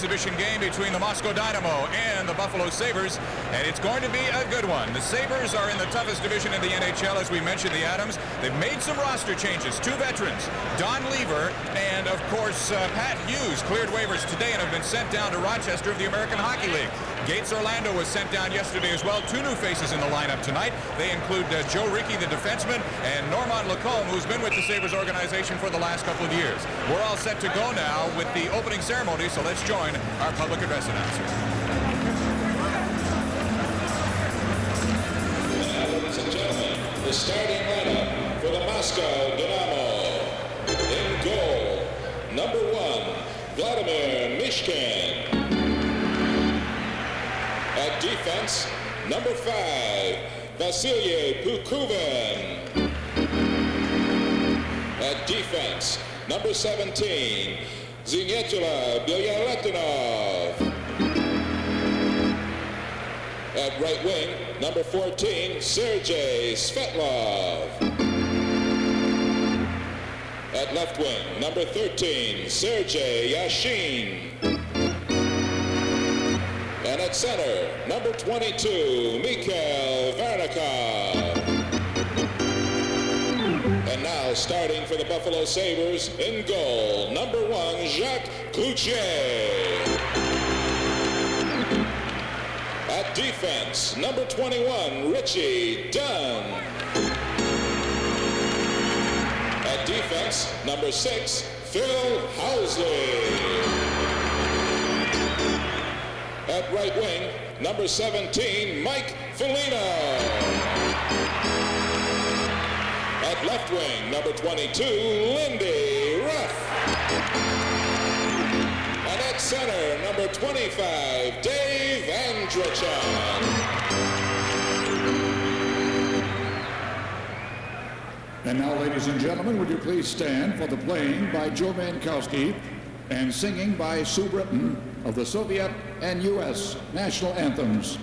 exhibition game between the Moscow Dynamo and the Baffalo Сейбрз, and it's going to be a good one. The Sabres are in the toughest division in the NHL, as we mentioned, the Adams. They've made some roster changes. 2 veterans, Don Lever and, of course, Pat Hughes, cleared waivers today and have been sent down to Rochester of the American Hockey League. Gates Orlando was sent down yesterday as well. 2 new faces in the lineup tonight. They include Joe Rickey, the defenseman, and Normand Lacombe, who's been with the Sabres organization for the last couple of years. We're all set to go now with the opening ceremony, so let's join our public address announcer. Ladies and gentlemen, the starting lineup for the Moscow Dinaмо. In goal, number 1, Vladimir Mishkin. At defense, number 5, Vasily Pukhuvin. At defense, number 17, Zinetula Bilyaletdinov. At right wing, number 14, Sergei Svetlov. At left wing, number 13, Sergei Yashin. And at center, number 22, Mikhail Varnikov. And now starting for the Bafffalo Сейбрз, in goal, number 1, Jacques Cloutier. At defense, number 21, Richie Dunn. At defense, number 6, Phil Housley. At right wing, number 17, Mike Foligno. At left wing, number 22, Lindy Рафф. And at center, number 25, Dave Andrachuk. And now, ladies and gentlemen, would you please stand for the playing by Joe Mankowski and singing by Sue Britton of the Soviet and U.S. national anthems.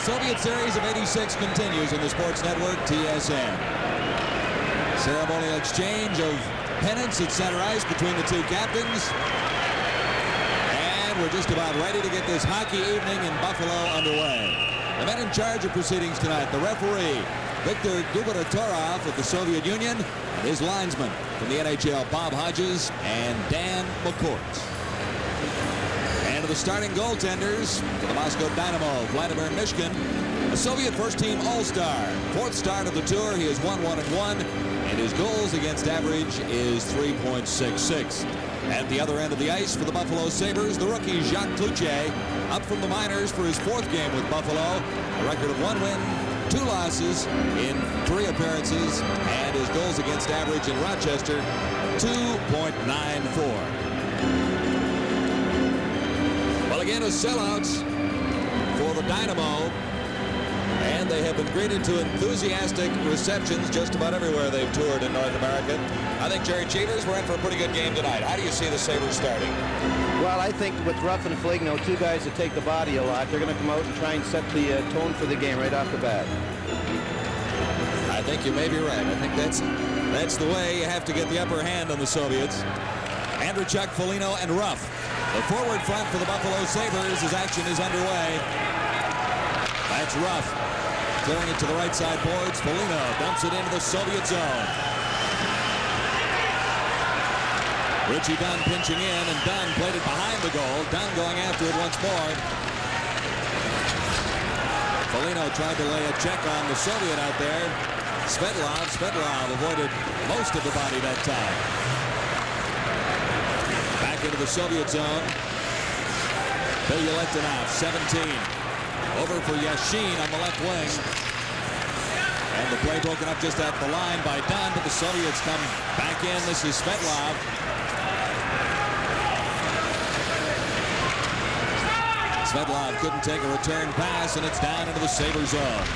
Soviet Series of '86 continues in the Sports Network TSN. Ceremonial exchange of pennants at center ice between the 2 captains. And we're just about ready to get this hockey evening in Buffalo underway. The men in charge of proceedings tonight, the referee, V.Gubернаторов of the Soviet Union, and his linesman from the NHL, Д.Ходгес and Д.Маккурт. And the starting goaltenders for the Moscow Dynamo, Vladimir Mishkin, a Soviet first-team All-Star. 4th start of the tour. He has won 1-1, and his goals against average is 3.66. At the other end of the ice for the Bafffalo Сейбрз, the rookie Jacques Cloutier, up from the minors for his 4th game with Buffalo. A record of 1 win, 2 losses in 3 appearances, and his goals against average in Rochester, 2.94. Well, again, a sellout for the Dynamo, and they have been greeted to enthusiastic receptions just about everywhere they've toured in North America. I think, Jerry Cheevers, we're in for a pretty good game tonight. How do you see the Sabres starting? Well, I think with Рафф and Фолиньо, 2 guys that take the body a lot, they're going to come out and try and set the tone for the game right off the bat. I think you may be right. I think that's the way you have to get the upper hand on the Soviets. Andrachuk, Foliino, and Рафф. The forward front for the Bafffalo Сейбрз, his action is underway. That's Рафф. Clearing it to the right side boards. Foliino dumps it into the Soviet zone. Richie Dunn pinching in, and Dunn played it behind the goal. Dunn going after it once more. Foliino tried to lay a check on the Soviet out there. Svetlov avoided most of the body that time. Back into the Soviet zone. Bilyaletdinov, 17. Over for Yashin on the left wing. And the play broken up just at the line by Dunn, but the Soviets come back in. This is Svetlov. Svetlov couldn't take a return pass, and it's down into the Sabres zone.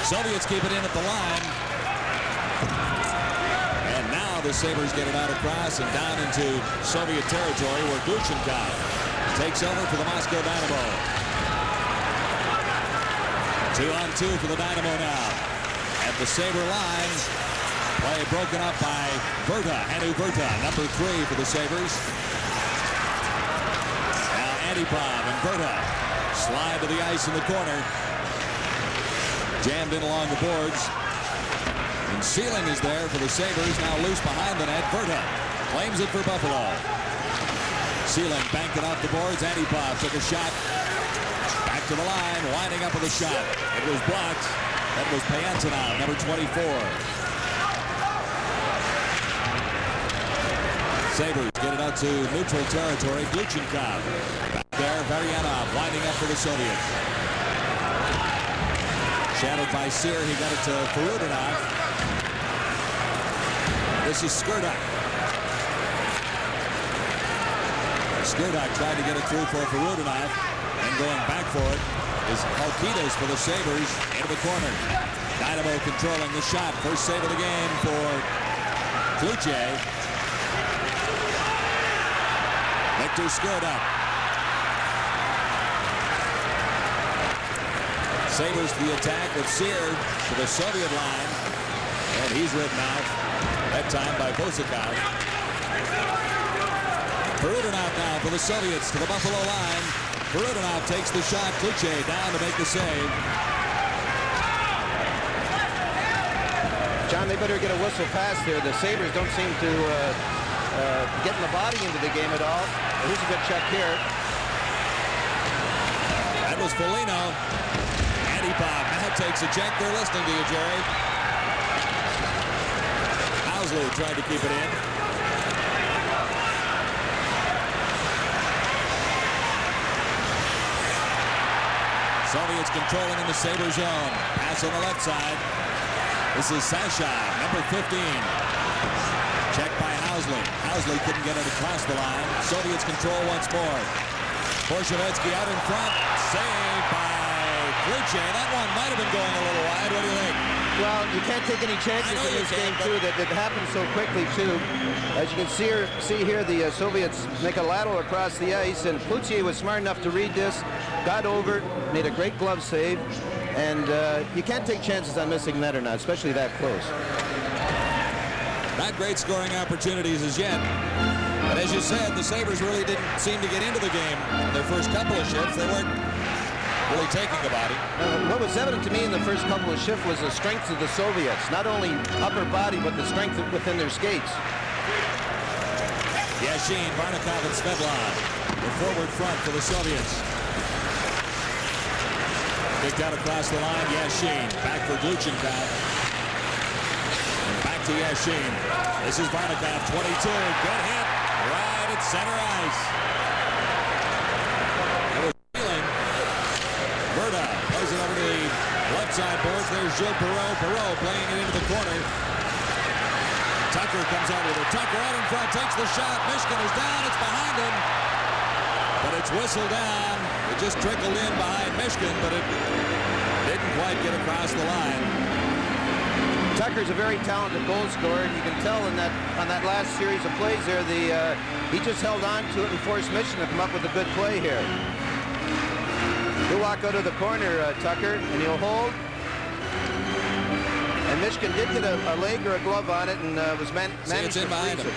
Soviets keep it in at the line. And now the Sabres get it out across and down into Soviet territory where Gluchenkov takes over for the Moscow Dynamo. 2-on-2 for the Dynamo now. At the Sabre line, play broken up by Vyrta, Anu Vyrta, number 3 for the Sabres. Now Antipov and Vyrta slide to the ice in the corner. Jammed in along the boards. And Sealing is there for the Sabres, now loose behind the net. Vyrta claims it for Buffalo. Sealing banked it off the boards. Antipov took a shot. Back to the line, winding up with a shot. It was blocked. That was Payantanov, number 24. Sabres get it out to neutral territory. Gluchenkov. Back there, Varyanov winding up for the Soviets. Shadowed by Sear, he got it to Farudinov. This is Skirdak. Skirdak tried to get it through for Farudinov, and going back for it is Halkidas for the Sabres into the corner. Dynamo controlling the shot. First save of the game for Cloutier. Victor Skirdak. Sabres to the attack with Sear to the Soviet line. And he's written out, that time by Bosikov. Farudinov now for the Soviets to the Buffalo line. Farudinov takes the shot. Cloutier down to make the save. John, they better get a whistle pass there. The Sabres don't seem to getting the body into the game at all. Here's a good check here. That was Foliino. Antipov now takes a check. They're listening to you, Jerry. Hausley tried to keep it in. Soviets controlling in the Sabre zone. Pass on the left side. This is Sasha, number 15. Check by Hausley. Hausley couldn't get it across the line. Soviets control once more. Borshevetsky out in front. Saved by Cloutier. That one might have been going a little wide. What do you think? Well, you can't take any chances in this game, too. That happened so quickly, too. As you can see here, the Soviets make a lateral across the ice, and Cloutier was smart enough to read this, got over, made a great glove save, and you can't take chances on missing that or not, especially that close. Not great scoring opportunities as yet. But as you said, the Sabres really didn't seem to get into the game in their first couple of shifts. They weren't really taking about it. What was evident to me in the first couple of shifts was the strength of the Soviets. Not only upper body, but the strength within their skates. Yashin, Varnikov, and Svedlov. The forward front for the Soviets. Kicked out across the line, Yashin. Back for Gluchenkov. And back to Yashin. This is Varnikov, 22. Good hit. Right at center ice. It was feeling. Vierta plays it over to the left side boards. There's Gilles Perreau. Perreau playing it into the corner. Tucker comes out with it. Tucker out in front, takes the shot. Mishkin is down. It's behind him. But it's whistled down. It just trickled in behind Mishkin, but it didn't quite get across the line. Tucker's a very talented goal scorer, and you can tell on that last series of plays there, he just held on to it and forced Mishkin to come up with a good play here. He'll walk out of the corner, Tucker, and he'll hold. And Mishkin did get a leg or a glove on it and was managed to freeze it.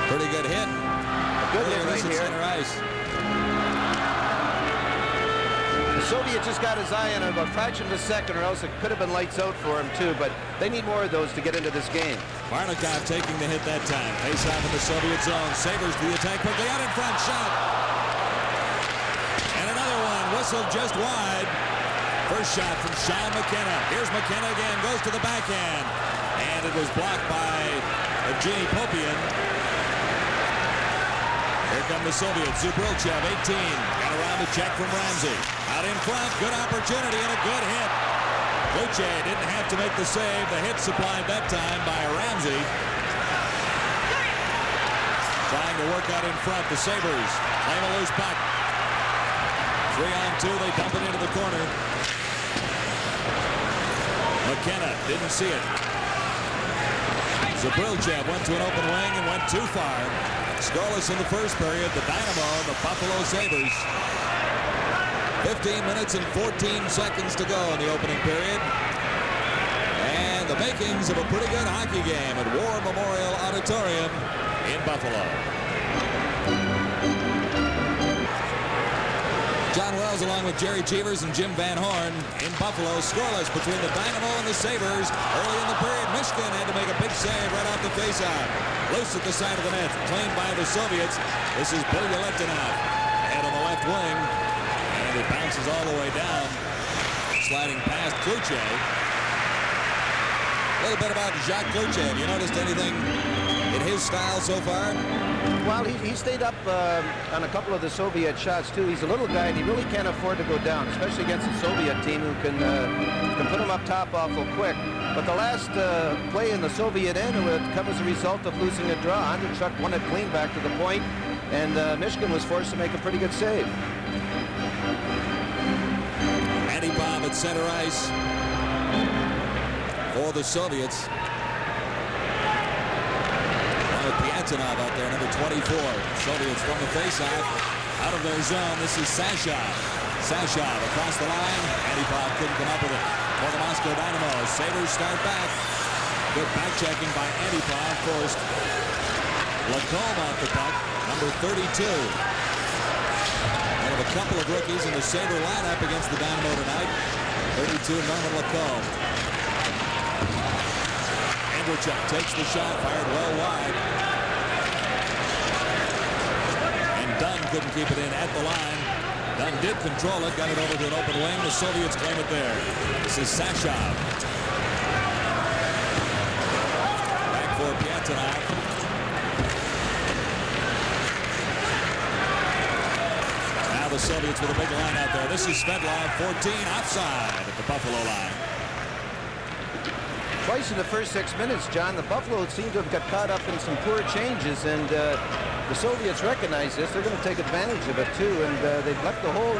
Pretty good hit. A good hit right here. Center ice. The Soviet just got his eye on it about a fraction of a second, or else it could have been lights out for him too, but they need more of those to get into this game. Varnikov taking the hit that time. Face off in the Soviet zone. Sabres to the attack quickly. Out in front. Shot. And another one. Whistled just wide. First shot from Sean McKenna. Here's McKenna again. Goes to the backhand. And it was blocked by Evgeny Popian. Here come the Soviets. Zubrilchev, 18. Got around the check from Ramsey. Out in front. Good opportunity and a good hit. Luce didn't have to make the save. The hit supplied that time by Ramsey. Trying to work out in front. The Sabres claim a loose puck. 3-on-2. They dump it into the corner. McKenna didn't see it. Zubrilchev went to an open wing and went too far. Scoreless in the first period. The Dynamo, the Bafffalo Сейбрз. 15 minutes and 14 seconds to go in the opening period. And the makings of a pretty good hockey game at War Memorial Auditorium in Buffalo. John Wells along with Jerry Cheevers and Jim Van Horn in Buffalo. Scoreless between the Dynamo and the Sabres. Early in the period, Mishkin had to make a big save right off the faceoff. Loose at the side of the net. Claimed by the Soviets. This is Bilya Letinov. Head on the left wing. And it bounces all the way down. Sliding past Kluche. A little bit about Jacques Kluche. Have you noticed anything in his style so far? Well, he stayed up on a couple of the Soviet shots, too. He's a little guy, and he really can't afford to go down, especially against a Soviet team who can put him up top awful quick. But the last play in the Soviet end would come as a result of losing a draw. Andrachuk won it clean back to the point, and Mishkin was forced to make a pretty good save. Antipov at center ice for the Soviets. Piatanov out there, number 24. Soviets from the faceoff, out of their zone. This is Sashov. Sashov across the line. Antipov couldn't come up with it for the Moscow Dynamo. Sabres start back. Good back checking by Antipov. Forced Lacombe off the puck, number 32. One of a couple of rookies in the Sabre lineup against the Dynamo tonight. 32, Norman Lacombe. Andreychuk takes the shot, fired well wide. And Dunn couldn't keep it in at the line. Dunn did control it, got it over to an open wing. The Soviets claim it there. This is Sashov. Back for Piatanov. Now the Soviets with a big line out there. This is Svedlov, 14, offside at the Buffalo line. Twice in the first 6 minutes, John, the Buffalo seem to have got caught up in some poor changes, and the Soviets recognize this. They're going to take advantage of it, too, and they've left the whole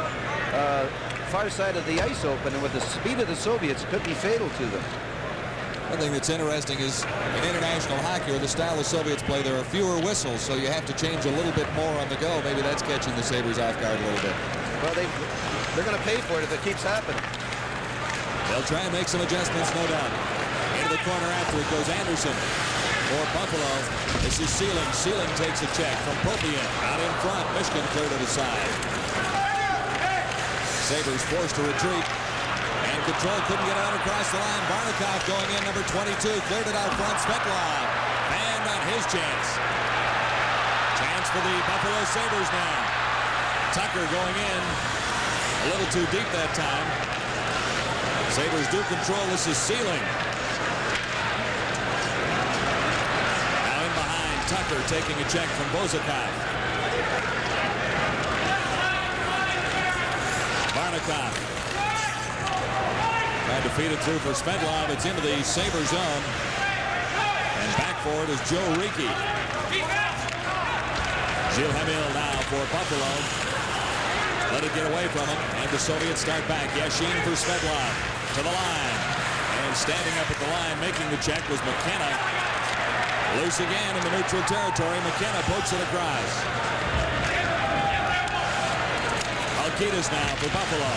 far side of the ice open, and with the speed of the Soviets, it could be fatal to them. One thing that's interesting is in international hockey, or the style the Soviets play, there are fewer whistles, so you have to change a little bit more on the go. Maybe that's catching the Sabres off guard a little bit. Well, they're going to pay for it if it keeps happening. They'll try and make some adjustments, no doubt. Into the corner after it goes Anderson for Buffalo. This is Sealing. Sealing takes a check from Popian out in front. Mishkin cleared to the side. Sabres forced to retreat. And control couldn't get it out across the line. Barnikov going in, number 22. Cleared it out front. Svetlov. And on his chance. Chance for the Buffalo Sabres now. Tucker going in. A little too deep that time. Sabres do control. This is Sealing. Now in behind. Tucker taking a check from Bozakov. Barnikov. Tried to feed it through for Svetlov. It's into the Sabre zone. And back for it is Joe Ricci. Gilles Hamel now for Buffalo. Let it get away from him. And the Soviets start back. Yashin for Svetlov. To the line. And standing up at the line making the check was McKenna. Loose again in the neutral territory. McKenna pokes it across. Halkidis now for Buffalo.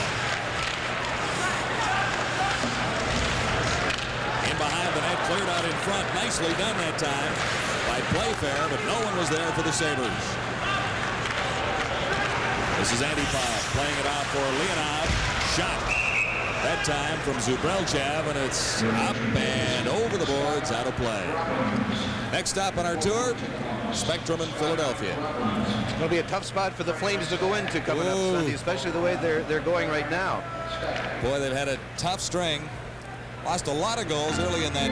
In behind the net, cleared out in front. Nicely done that time by Plэйфэйr, but no one was there for the Sabres. This is Antipov playing it out for Leonov. Shot. That time from Zubrelchev, and it's up and over the boards, out of play. Next stop on our tour, Spectrum in Philadelphia. It'll be a tough spot for the Flames to go into coming up Sunday, especially the way they're going right now. Boy, they've had a tough string. Lost a lot of goals early in that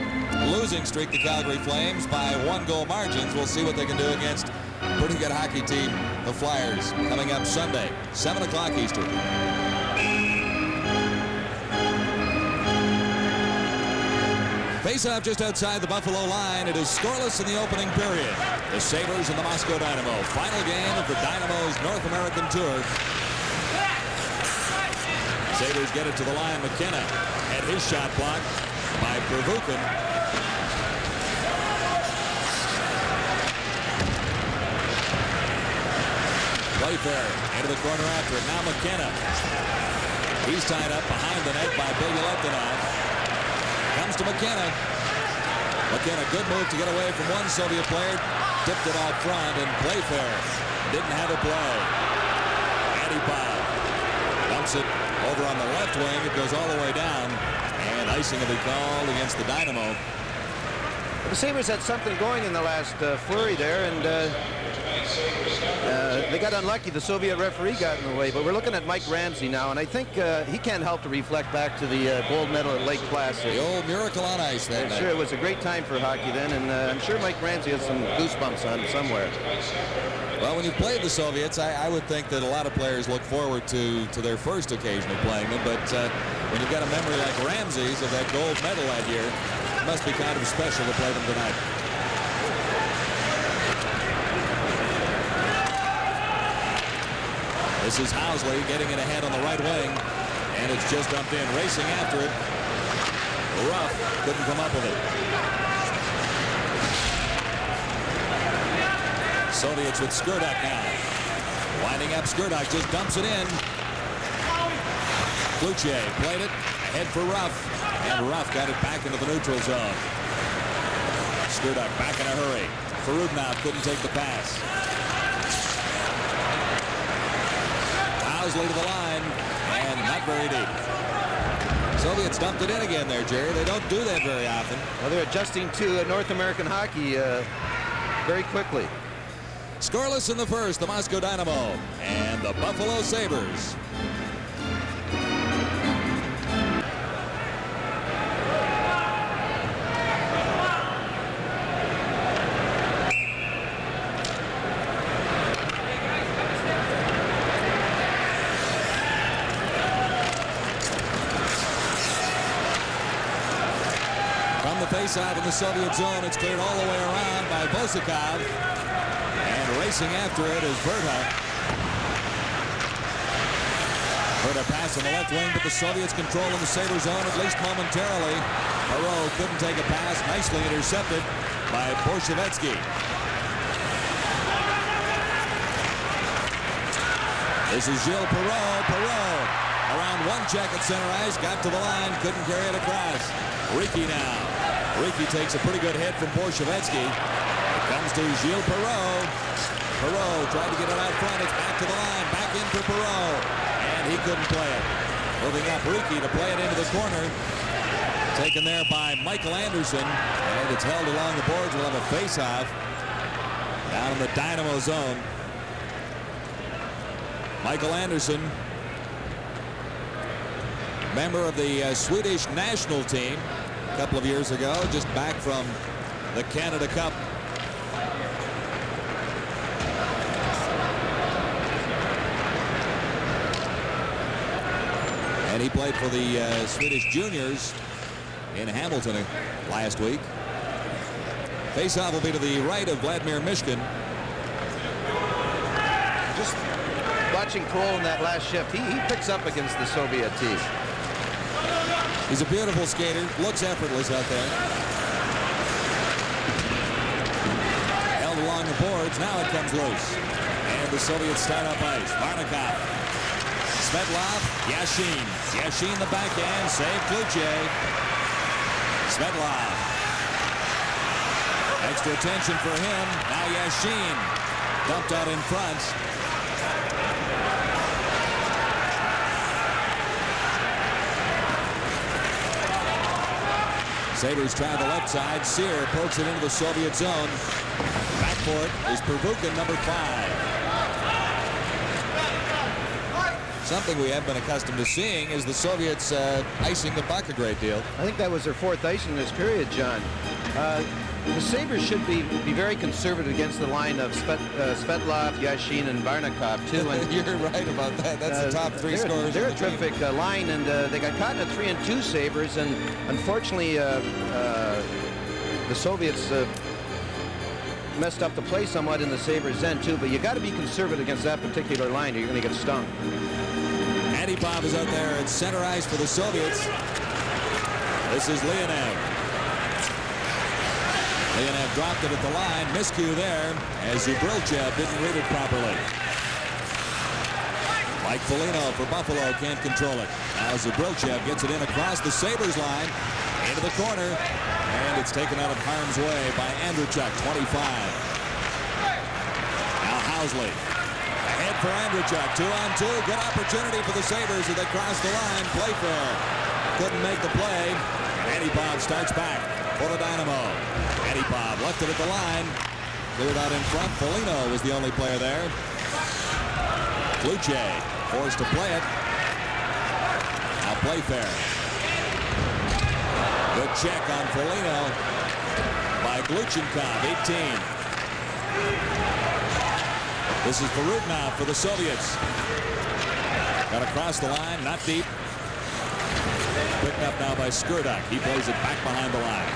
losing streak, the Calgary Flames, by 1-goal margins. We'll see what they can do against a pretty good hockey team, the Flyers, coming up Sunday, 7 o'clock Eastern. Face-off just outside the Buffalo line. It is scoreless in the opening period. The Sabres and the Moscow Dynamo. Final game of the Dynamo's North American tour. Sabres get it to the line. McKenna had his shot blocked by Pervukin. Plэйфэйr into the corner after it. Now McKenna. He's tied up behind the net by Bilyuletinov. Comes to McKenna. McKenna, good move to get away from one Soviet player. Tipped it out front, and Plэйfэйr didn't have a play. Antipov dumps it over on the left wing. It goes all the way down, and icing will be called against the Dynamo. The Sabres had something going in the last flurry there, and they got unlucky. The Soviet referee got in the way, but we're looking at Mike Ramsey now, and I think he can't help to reflect back to the gold medal at Lake Placid. The old miracle on ice that night. Sure, it was a great time for hockey then, and I'm sure Mike Ramsey has some goosebumps on it somewhere. Well, when you played the Soviets, I would think that a lot of players look forward to their first occasion of playing them, but when you've got a memory like Ramsey's of that gold medal that year, it must be kind of special to play them tonight. This is Housley getting it ahead on the right wing, and it's just dumped in. Racing after it. Рафф couldn't come up with it. Soviets with Skurduk now. Winding up, Skurduk just dumps it in. Cloutier played it ahead for Рафф, and Рафф got it back into the neutral zone. Skurduk back in a hurry. Farudnov couldn't take the pass. Housley to the line, and not very deep. Soviets dumped it in again there, Jerry. They don't do that very often. Well, they're adjusting to North American hockey very quickly. Scoreless in the first, the Moscow Dynamo and the Buffalo Sabres. Face-off in the Soviet zone. It's cleared all the way around by Bozakov. And racing after it is Vierta. Vierta pass on the left wing, but the Soviets control in the Sabre zone at least momentarily. Perro couldn't take a pass. Nicely intercepted by Borshevetsky. This is Gilles Perro. Perro around one check at center ice. Got to the line. Couldn't carry it across. Ricci now. Ricci takes a pretty good hit from Borshevetsky. It comes to Gilles Perro. Perro tried to get it out front. It's back to the line. Back in for Perro. And and he couldn't play it. Moving up, Riki to play it into the corner. Taken there by Michael Anderson, and it's held along the boards. We'll have a face-off down in the Dynamo zone. Michael Anderson, member of the Swedish national team a couple of years ago, just back from the Canada Cup. And he played for the Swedish juniors in Hamilton last week. Face-off will be to the right of Vladimir Mishkin. Just watching Cole in that last shift, he picks up against the Soviet team. He's a beautiful skater, looks effortless out there. Held along the boards, now it comes loose. And the Soviets start up ice. Varnikov, Svetlov, Yashin. Yashin the backhand, save Kluche. Svetlov. Extra attention for him. Now Yashin dumped out in front. Sabres try the left side. Sear pokes it into the Soviet zone. Back for it is Pervukin, number 5. Something we have been accustomed to seeing is the Soviets icing the puck a great deal. I think that was their 4th ice in this period, John. The Sabres should be very conservative against the line of Svetlov, Yashin, and Varnikov, too. And you're right about that. That's the top 3 scorers. They're a terrific line, and they got caught in a 3-2 Sabres, and unfortunately, the Soviets messed up the play somewhat in the Sabres end, too. But you got to be conservative against that particular line, or you're going to get stung. Antipov is out there at center ice for the Soviets. This is Leonev. Leonev dropped it at the line. Miscue there as Zubrilchev didn't read it properly. Mike Foliino for Buffalo can't control it. Now Zubrilchev gets it in across the Sabres line into the corner, and it's taken out of harm's way by Andrachuk, 25. Now Housley. Ahead for Andrachuk, 2-on-2. Good opportunity for the Sabres as they cross the line. Plэйфэйr couldn't make the play. Antipov starts back for the Dynamo. Antipov left it at the line. Cleared out in front. Foliino was the only player there. Kluche forced to play it. Now Plэйfäyr. Good check on Foliino by Gluchenkov, 18. This is Perutnov for the Soviets. Got across the line, not deep. Picked up now by Skurduk. He plays it back behind the line.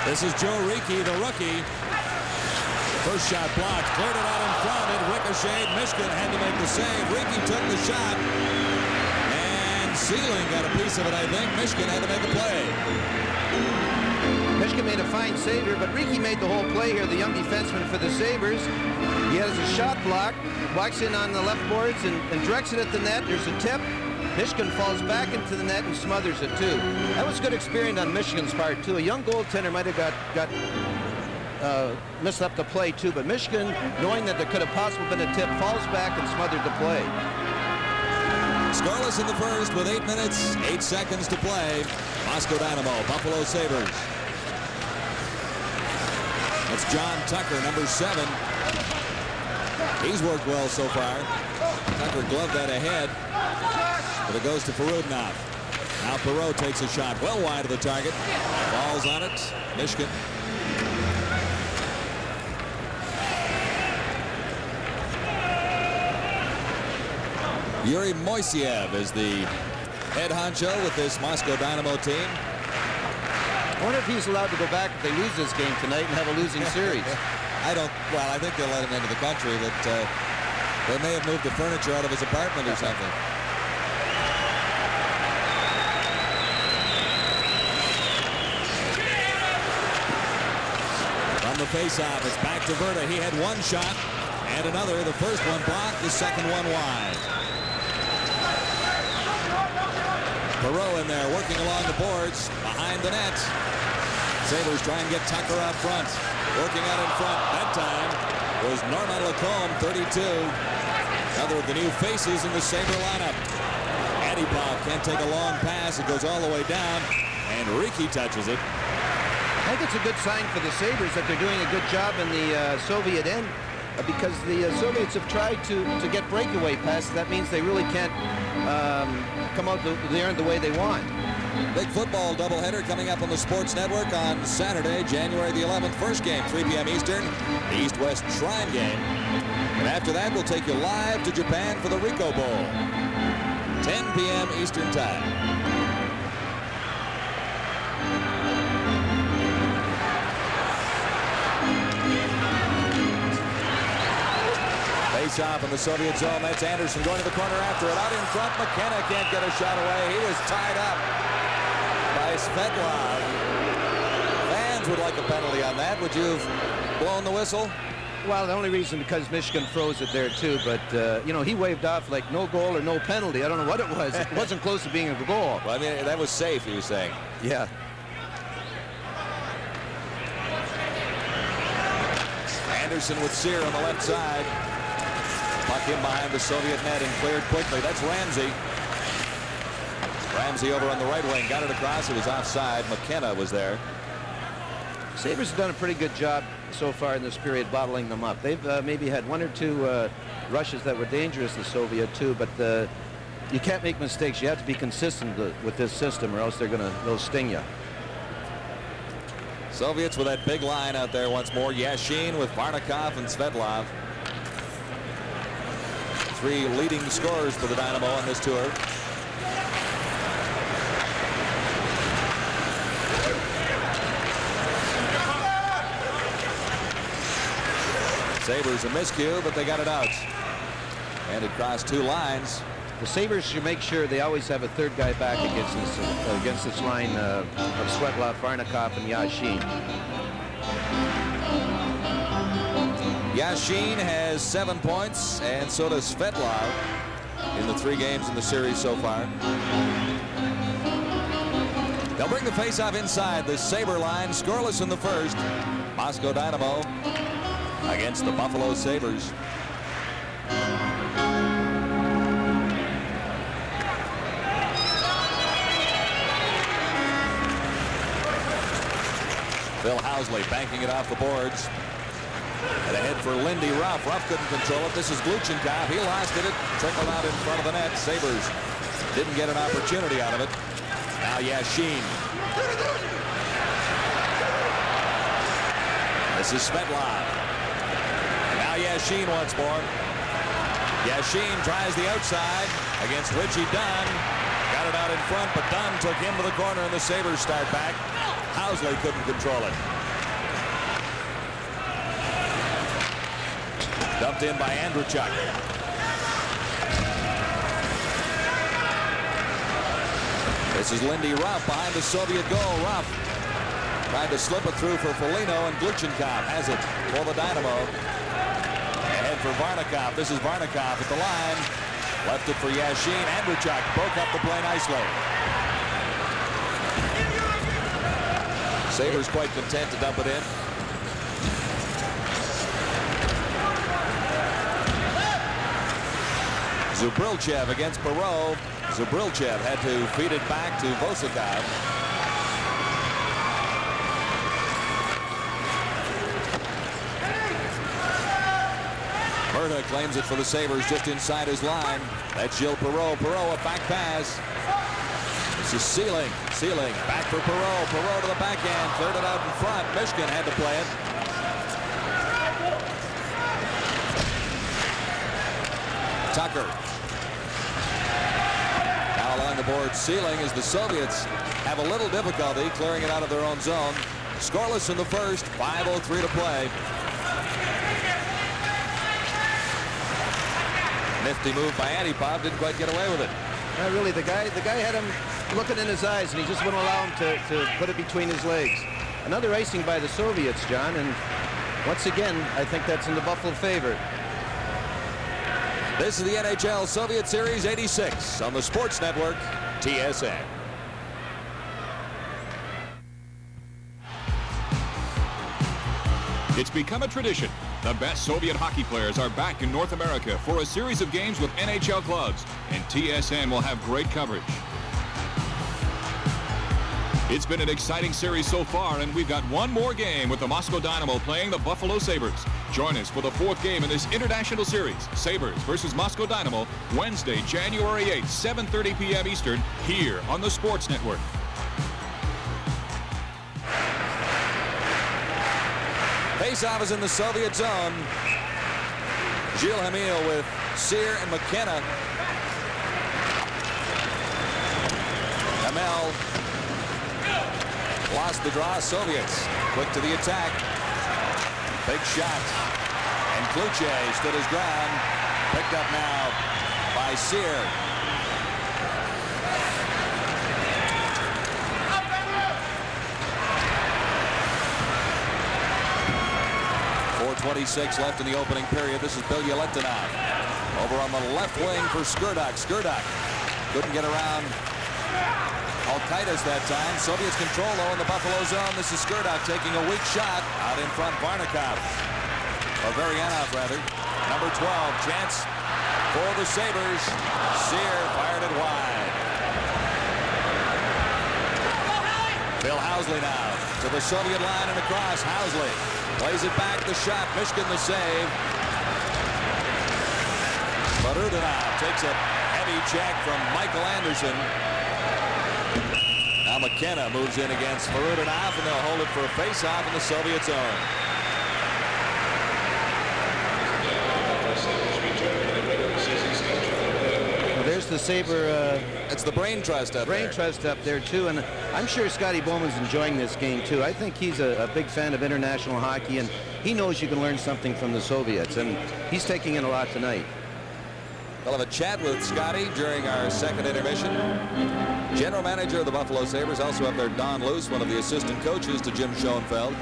This is Joe Riki, the rookie. First shot blocked, cleared it out in front, it ricocheted. Mishkin had to make the save. Riki took the shot, and Sealing got a piece of it, I think. Mishkin had to make a play. Mishkin made a fine save here, but Riki made the whole play here, the young defenseman for the Sabres. He has a shot block, walks in on the left boards and directs it at the net. There's a tip. Mishkin falls back into the net and smothers it, too. That was good experience on Michigan's part, too. A young goaltender might have got messed up the play, too, but Michigan, knowing that there could have possibly been a tip, falls back and smothered the play. Scoreless in the first with 8 minutes, 8 seconds to play. Moscow Dynamo, Bafffalo Сейбрз. That's John Tucker, number 7. He's worked well so far. Tucker gloved that ahead, but it goes to Perutnov. Now Perro takes a shot well wide of the target. Falls on it. Mishkin. Yuri Moiseev is the head honcho with this Moscow Dynamo team. I wonder if he's allowed to go back if they lose this game tonight and have a losing series. Well, I think they'll let him into the country, but they may have moved the furniture out of his apartment or something. From the face-off, it's back to Vierta. He had one shot and another. The first one blocked, the second one wide. Perro in there working along the boards behind the net. Sabres try and get Tucker out front. Working out in front. That time was Norman Lacombe, 32. Another of the new faces in the Sabre lineup. Antipov can't take a long pass. It goes all the way down, and Riki touches it. I think it's a good sign for the Sabres that they're doing a good job in the Soviet end, because the Soviets have tried to get breakaway passes. That means they really can't come out the way they want. Big football doubleheader coming up on the Sports Network on Saturday, January the 11th. First game, 3 p.m. Eastern, the East-West Shrine game. And after that, we'll take you live to Japan for the Rico Bowl, 10 p.m. Eastern Time. Face off in the Soviet zone. That's Anderson going to the corner after it. Out in front, McKenna can't get a shot away. He was tied up by Svetlov. Fans would like a penalty on that. Would you have blown the whistle? Well, the only reason because Michigan froze it there too, but you know, he waved off like no goal or no penalty. I don't know what it was. It wasn't close to being a goal. Well, I mean, that was safe, he was saying. Yeah. Anderson with Sear on the left side. Puck in behind the Soviet net and cleared quickly. That's Ramsey. Ramsey over on the right wing. Got it across. It was offside. McKenna was there. Sabres have done a pretty good job so far in this period bottling them up. They've maybe had one or two rushes that were dangerous, the Soviet too, but you can't make mistakes. You have to be consistent with this system or else they'll sting you. Soviets with that big line out there once more. Yashin with Varnikov and Svetlov. 3 leading scorers for the Dynamo on this tour. Sabres a miscue, but they got it out. And it crossed 2 lines. The Sabres should make sure they always have a third guy back against this line of Svetlov, Varnikov, and Yashin. Yashin has 7 points, and so does Svetlov in the 3 games in the series so far. They'll bring the faceoff inside the Sabre line, scoreless in the first. Moscow Dynamo against the Buffalo Sabres. Phil Housley banking it off the boards. And ahead for Lindy Рафф. Рафф couldn't control it. This is Gluchenkov. He lost it. It trickled out in front of the net. Sabres didn't get an opportunity out of it. Now Yashin. This is Svetlov. Now Yashin once more. Yashin tries the outside against Richie Dunn. Got it out in front, but Dunn took him to the corner, and the Sabres start back. Housley couldn't control it. Dumped in by Andreychuk. This is Lindy Рафф behind the Soviet goal. Рафф tried to slip it through for Foliino, and Gluchenkov has it for the Dynamo. Ahead for Varnikov. This is Varnikov at the line. Left it for Yashin. Andreychuk broke up the play nicely. Sabres quite content to dump it in. Zubrilchev against Perro. Zubrilchev had to feed it back to Vosikov. Murta claims it for the Sabres just inside his line. That's Gilles Perro. Perro a back pass. This is Sealing. Sealing back for Perro. Perro to the backhand. Cleared it out in front. Michigan had to play it. Tucker. Now along the board, Sealing, as the Soviets have a little difficulty clearing it out of their own zone. Scoreless in the first. 5:03 to play. Nifty move by Antipov. Didn't quite get away with it. Really, the guy had him looking in his eyes, and he just wouldn't allow him to put it between his legs. Another icing by the Soviets, John, and once again, I think that's in the Buffalo favor. This is the NHL Soviet Series 86 on the Sports Network, TSN. It's become a tradition. The best Soviet hockey players are back in North America for a series of games with NHL clubs, and TSN will have great coverage. It's been an exciting series so far, and we've got one more game with the Moscow Dynamo playing the Bafffalo Сейбрз. Join us for the fourth game in this international series, Sabres versus Moscow Dynamo, Wednesday, January 8th, 7:30 p.m. Eastern, here on the Sports Network. Faceoff is in the Soviet zone. Gilles Hamel with Sear and McKenna. Hamel lost the draw. Soviets quick to the attack. Big shot. And Kluche stood his ground. Picked up now by Sear. 4:26 left in the opening period. This is Bilya Letonov. Over on the left wing for Skurdok. Skurdok couldn't get around Halkidis that time. Soviets control though in the Bafffalo zone. This is Skurdok taking a weak shot out in front. Varnikov. Or Varianov rather. Number 12. Chance for the Sabres. Sear fired it wide. Bill Housley now to the Soviet line and across. Housley plays it back. The shot. Mishkin the save. Barudanov takes a heavy check from Michael Anderson. Now McKenna moves in against Barudanov, and they'll hold it for a face-off in the Soviet zone. There's the Sabre. It's the Brain Trust up there. Brain Trust up there, too. And I'm sure Scotty Bowman's enjoying this game, too. I think he's a big fan of international hockey, and he knows you can learn something from the Soviets, and he's taking in a lot tonight. We'll have a chat with Scotty during our second intermission. General manager of the Bafffalo Сейбрз, also up there, Don Luce, one of the assistant coaches to Jim Schoenfeld.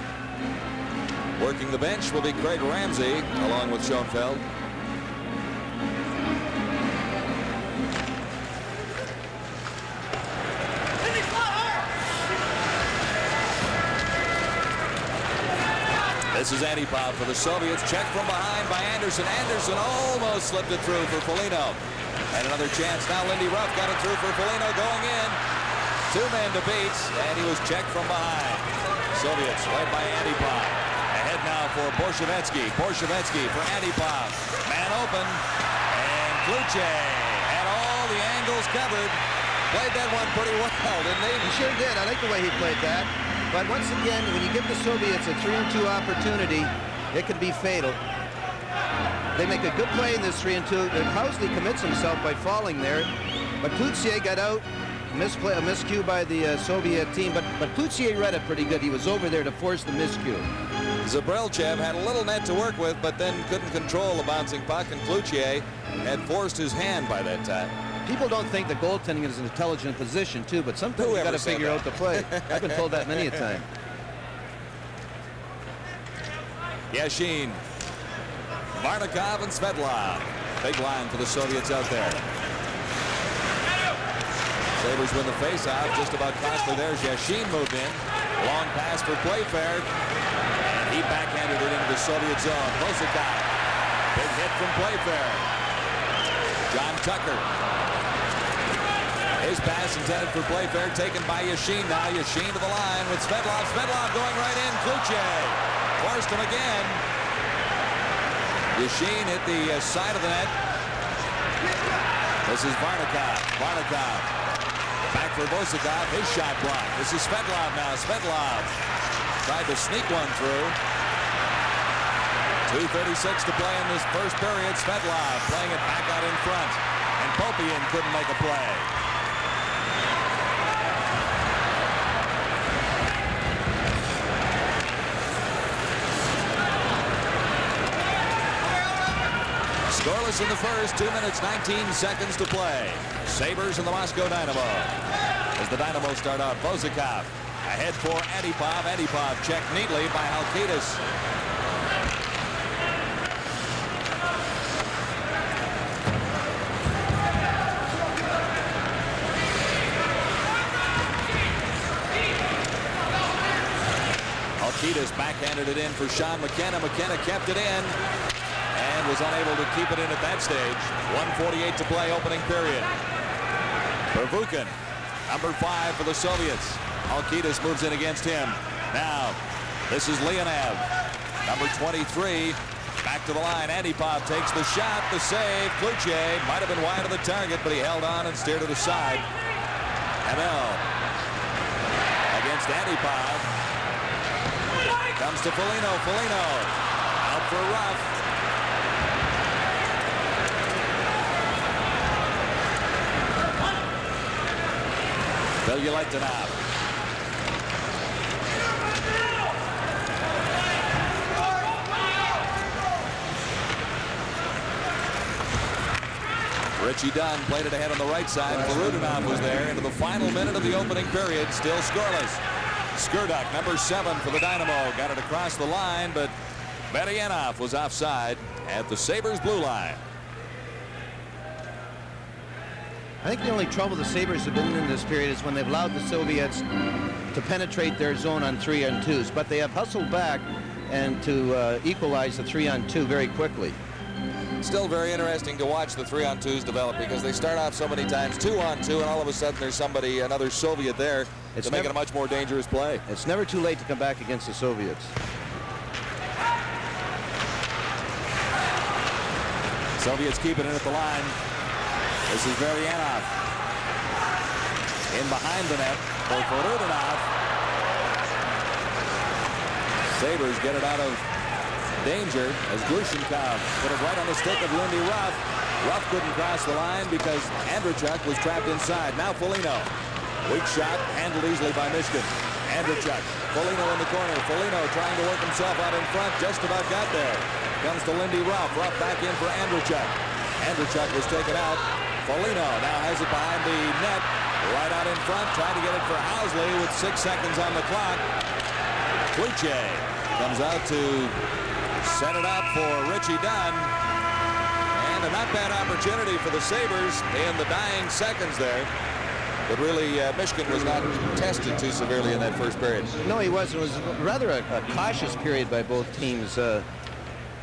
Working the bench will be Craig Ramsey, along with Schoenfeld. This is Antipov for the Soviets. Check from behind by Anderson. Anderson almost slipped it through for Foliino. And another chance. Now Lindy Ruff got it through for Foliino going in. Two men to beat, and he was checked from behind. Soviets led by Antipov. Ahead now for Borshevetsky. Borshevetsky for Antipov. Man open. And Kluche had all the angles covered. Played that one pretty well, didn't he? He sure did. I like the way he played that. But once again, when you give the Soviets a 3-2 opportunity, it can be fatal. They make a good play in this 3-2. Housley commits himself by falling there. But Kluche got out. A miscue by the Soviet team. But Kluche read it pretty good. He was over there to force the miscue. Zabrilchev had a little net to work with, but then couldn't control the bouncing puck, and Kluche had forced his hand by that time. People don't think that goaltending is an intelligent position, too, but sometimes you got to figure out the play. I've been told that many a time. Yashin, Varnikov, and Svetlov. Big line for the Soviets out there. Sabres win the faceoff. Just about costly. There's Yashin moved in. Long pass for Plэйфэйr. And he backhanded it into the Soviet zone. Vosakov. Big hit from Plэйфэйr. John Tucker. His pass intended for Plэйфэйr, taken by Yashin now. Yashin to the line with Svetlov. Svetlov going right in. Kluche forced him again. Yashin hit the side of the net. This is Varnikov. Varnikov back for Vosakov. His shot blocked. This is Svetlov now. Svetlov tried to sneak one through. 2:36 to play in this first period. Svetlov playing it back out in front. And Popian couldn't make a play. Scoreless in the first, 2 minutes, 19 seconds to play. Sabres and the Moscow Dynamo. As the Dynamo start out, Vosakov ahead for Antipov. Antipov checked neatly by Halkidis. Halkidis backhanded it in for Sean McKenna. McKenna kept it in and was unable to keep it in at that stage. 1:48 to play, opening period. Pervukin, number 5 for the Soviets. Halkidis moves in against him. Now, this is Leonev, number 23. Back to the line. Antipov takes the shot. The save. Cloutier might have been wide of the target, but he held on and steered to the side. Hamel against Antipov. Comes to Foliino. Foliino out for Рафф. Velulaitinov. Richie Dunn played it ahead on the right side. Velulaitinov was there into the final minute of the opening period. Still scoreless. Skurduk, number 7 for the Dynamo, got it across the line, but Barasso was offside at the Sabres blue line. I think the only trouble the Sabres have been in this period is when they've allowed the Soviets to penetrate their zone on 3-on-2s, but they have hustled back and to equalize the 3-on-2 very quickly. Still very interesting to watch the 3-on-2s develop because they start off so many times 2-on-2 and all of a sudden there's somebody, another Soviet there to make it a much more dangerous play. It's never too late to come back against the Soviets. Soviets keep it in at the line. This is Varianov. In behind the net for Velulaitinov. Sabres get it out of danger as Glushenkov put it right on the stick of Lindy Рафф. Рафф couldn't cross the line because Andrachuk was trapped inside. Now Foliino. Weak shot, handled easily by Mishkin. Andrachuk. Foliino in the corner. Foliino trying to work himself out in front. Just about got there. Comes to Lindy Рафф. Рафф back in for Andrachuk. Andrachuk was taken out. Foliino now has it behind the net. Right out in front. Trying to get it for Hauсли with 6 seconds on the clock. Cloutier comes out to set it up for Richie Dunn. And a not bad opportunity for the Sabres in the dying seconds there. But really, Mishkin was not tested too severely in that first period. No, he wasn't. It was rather a cautious period by both teams.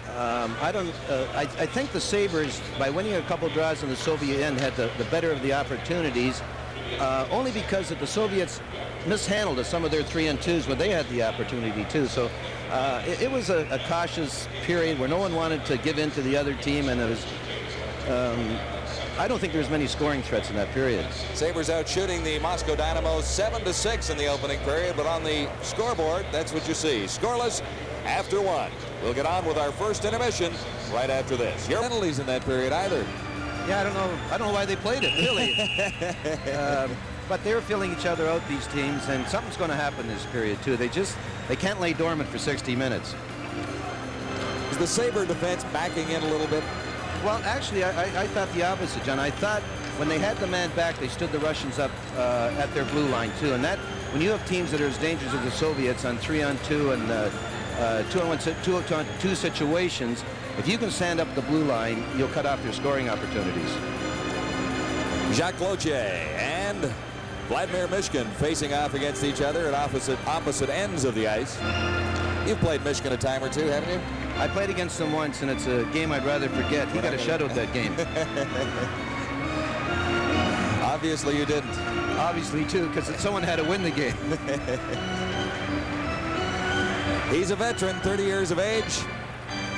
I think the Sabres, by winning a couple draws in the Soviet end, had the better of the opportunities, only because the Soviets mishandled some of their 3-on-2s when they had the opportunity too. So it was a cautious period where no one wanted to give in to the other team, and it was. I don't think there's many scoring threats in that period. Sabres out shooting the Moscow Dynamo 7-6 in the opening period, but on the scoreboard, that's what you see. Scoreless after 1. We'll get on with our first intermission right after this. Your penalties in that period either. Yeah, I don't know why they played it, really. But they're filling each other out, these teams, and something's going to happen this period too. They can't lay dormant for 60 minutes. Is the Sabre defense backing in a little bit? Well, actually, I thought the opposite, John. I thought when they had the man back, they stood the Russians up at their blue line too. And that, when you have teams that are as dangerous as the Soviets on 3-on-2 and 2-on-2 situations, if you can stand up the blue line, you'll cut off their scoring opportunities. Jacques Cloutier and Vladimir Mishkin facing off against each other at opposite ends of the ice. You've played Mishkin a time or two, haven't you? I played against him once, and it's a game I'd rather forget. He got a shutout that game. Obviously you didn't. Obviously, too, because someone had to win the game. He's a veteran, 30 years of age,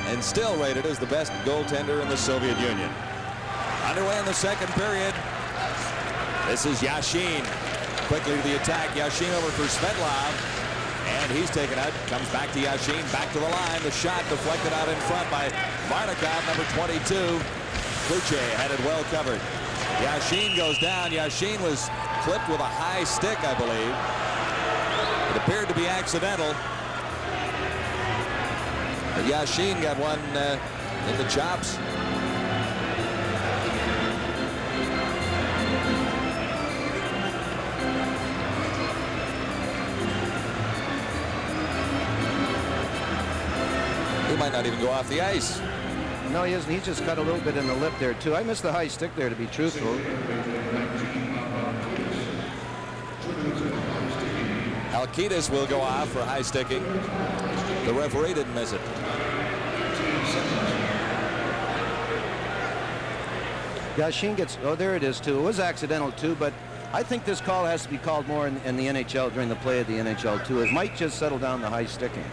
and still rated as the best goaltender in the Soviet Union. Underway in the second period. This is Yashin. Quickly to the attack. Yashin over for Svetlov. And he's taken out. Comes back to Yashin. Back to the line. The shot deflected out in front by Varnikov, number 22. Cloutier had it well covered. Yashin goes down. Yashin was clipped with a high stick, I believe. It appeared to be accidental. But Yashin got one in the chops. He might not even go off the ice. No, he isn't. He just cut a little bit in the lip there, too. I missed the high stick there, to be truthful. Halkidis will go off for high sticking. The referee didn't miss it. Yeah, Sheen gets, oh, there it is too. It was accidental too, but I think this call has to be called more in the NHL during the play of the NHL too. It might just settle down the high sticking.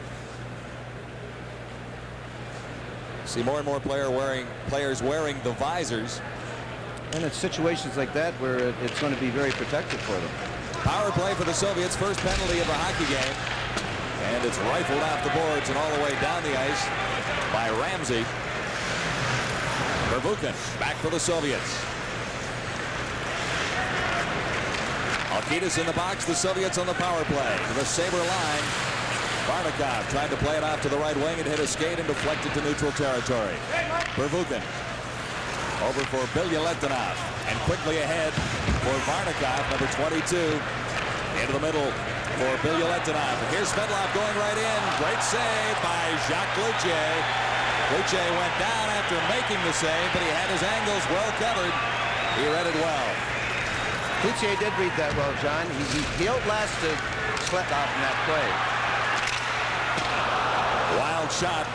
See more and more players wearing the visors. And it's situations like that where it's going to be very protective for them. Power play for the Soviets, first penalty of the hockey game. And it's rifled off the boards and all the way down the ice by Ramsey. Pervukin back for the Soviets. Halkidis in the box, the Soviets on the power play. To the Sabre line. Barnikov tried to play it off to the right wing and hit a skate and deflected to neutral territory. Pervukin over for Bilyaletdinov and quickly ahead for Barnikov, number 22. Into the middle for Bilyaletdinov. Here's Svedlov going right in. Great save by Jacques Cloutier. Cloutier went down after making the save, but he had his angles well covered. He read it well. Cloutier did read that well, John. He outlasted Svedlov in that play. Wild shot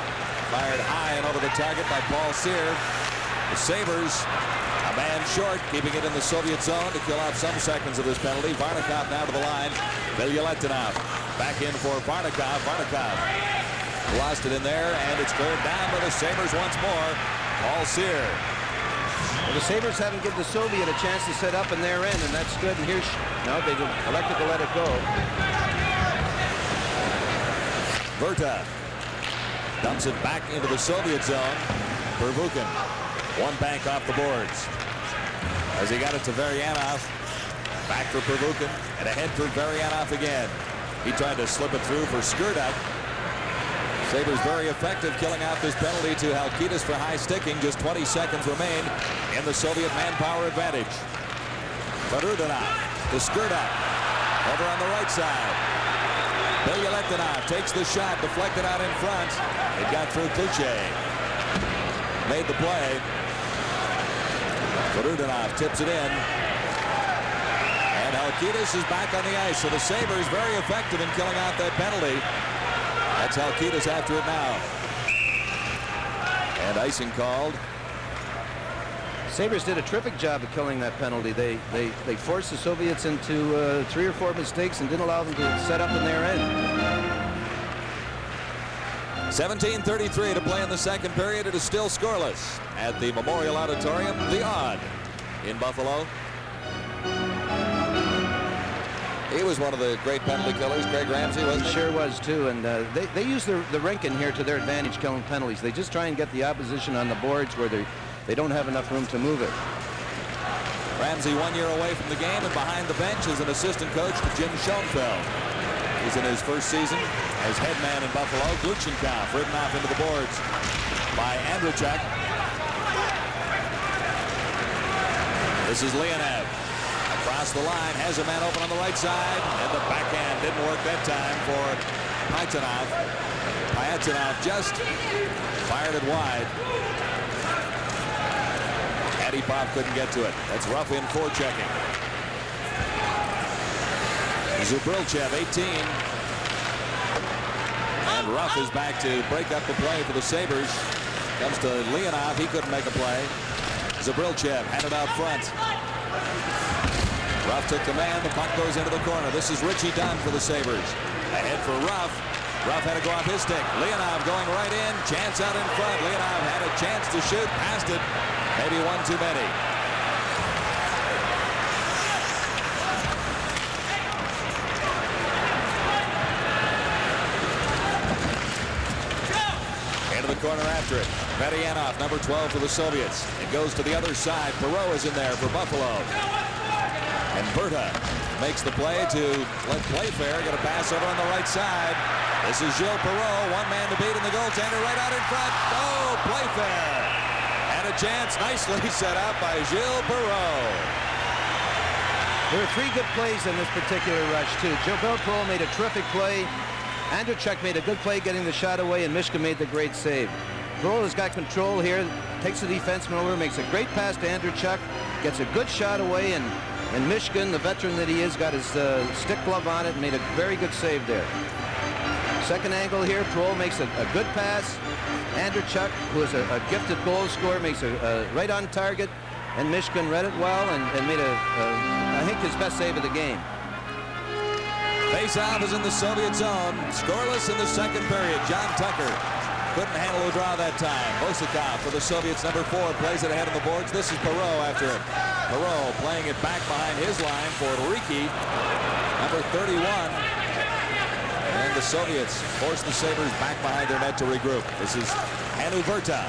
fired high and over the target by Paul Cyr. The Sabres a man short, keeping it in the Soviet zone to kill off some seconds of this penalty. Barnikov now to the line. Bilyaletdinov back in for Barnikov. Barnikov lost it in there, and it's cleared down by the Sabres once more. Paul Cyr. Well, the Sabres haven't given the Soviet a chance to set up in their end, and that's good. And here's, no, they elected to let it go. Vierta dumps it back into the Soviet zone. Pervukin, one bank off the boards. As he got it to Varianov, back for Pervukin, and ahead for Varianov again. He tried to slip it through for Skurduk. Sabres very effective killing out this penalty to Halkidis for high sticking. Just 20 seconds remain in the Soviet manpower advantage. Farudinov to Skurduk. Over on the right side. Bilyaletdinov takes the shot, deflected out in front. It got through Cloutier. Made the play. Farudinov tips it in. And Halkidis is back on the ice. So the Sabres very effective in killing out that penalty. That's Halkidis after it now. And icing called. Sabres did a terrific job of killing that penalty. They forced the Soviets into 3 or 4 mistakes and didn't allow them to set up in their end. 17:33 to play in the second period. It is still scoreless at the Memorial Auditorium, the Odd in Buffalo. He was one of the great penalty killers, Craig Ramsey, wasn't he? Sure was, too. And they use the rink in here to their advantage killing penalties. They just try and get the opposition on the boards where they don't have enough room to move it. Ramsey 1 year away from the game, and behind the bench is an assistant coach to Jim Schoenfeld. He's in his first season as head man in Buffalo. Gluchenkov ridden off into the boards by Andrachuk. This is Leonev. Across the line, has a man open on the right side, and the backhand didn't work that time for Pyatonov. Pyatonov just fired it wide. Adipov couldn't get to it. That's Ruff in forechecking. Zubrilchev, 18. And Ruff is back to break up the play for the Sabres. Comes to Leonov. He couldn't make a play. Zubrilchev had it out front. Ruff took command. The puck goes into the corner. This is Richie Dunn for the Sabres. Ahead for Ruff. Ruff had to go off his stick. Leonov going right in. Chance out in front. Leonov had a chance to shoot. Passed it. Maybe one too many. Into the corner after it. Varianov, number 12 for the Soviets. It goes to the other side. Perro is in there for Buffalo. And Vierta makes the play to let Plэйфэйr get a pass over on the right side. This is Gilles Perro, one man to beat in the goaltender right out in front. Oh, Plэйfэйr had a chance, nicely set up by Gilles Perro. There were 3 good plays in this particular rush, too. Gilles Perro made a terrific play. Andrachuk made a good play getting the shot away, and Mishka made the great save. Perro has got control here, takes the defenseman over, makes a great pass to Andrachuk, gets a good shot away, and And Mishkin, the veteran that he is, got his stick glove on it and made a very good save there. Second angle here, Perot makes a good pass. Andrachuk, who is a gifted goal scorer, makes a right on target. And Mishkin read it well and made I think his best save of the game. Face-off is in the Soviet zone. Scoreless in the second period. John Tucker couldn't handle the draw that time. Bosikov for the Soviets, number 4, plays it ahead of the boards. This is Perro after it. Perro playing it back behind his line for Riki, number 31. And the Soviets force the Sabres back behind their net to regroup. This is Hannu Vierta.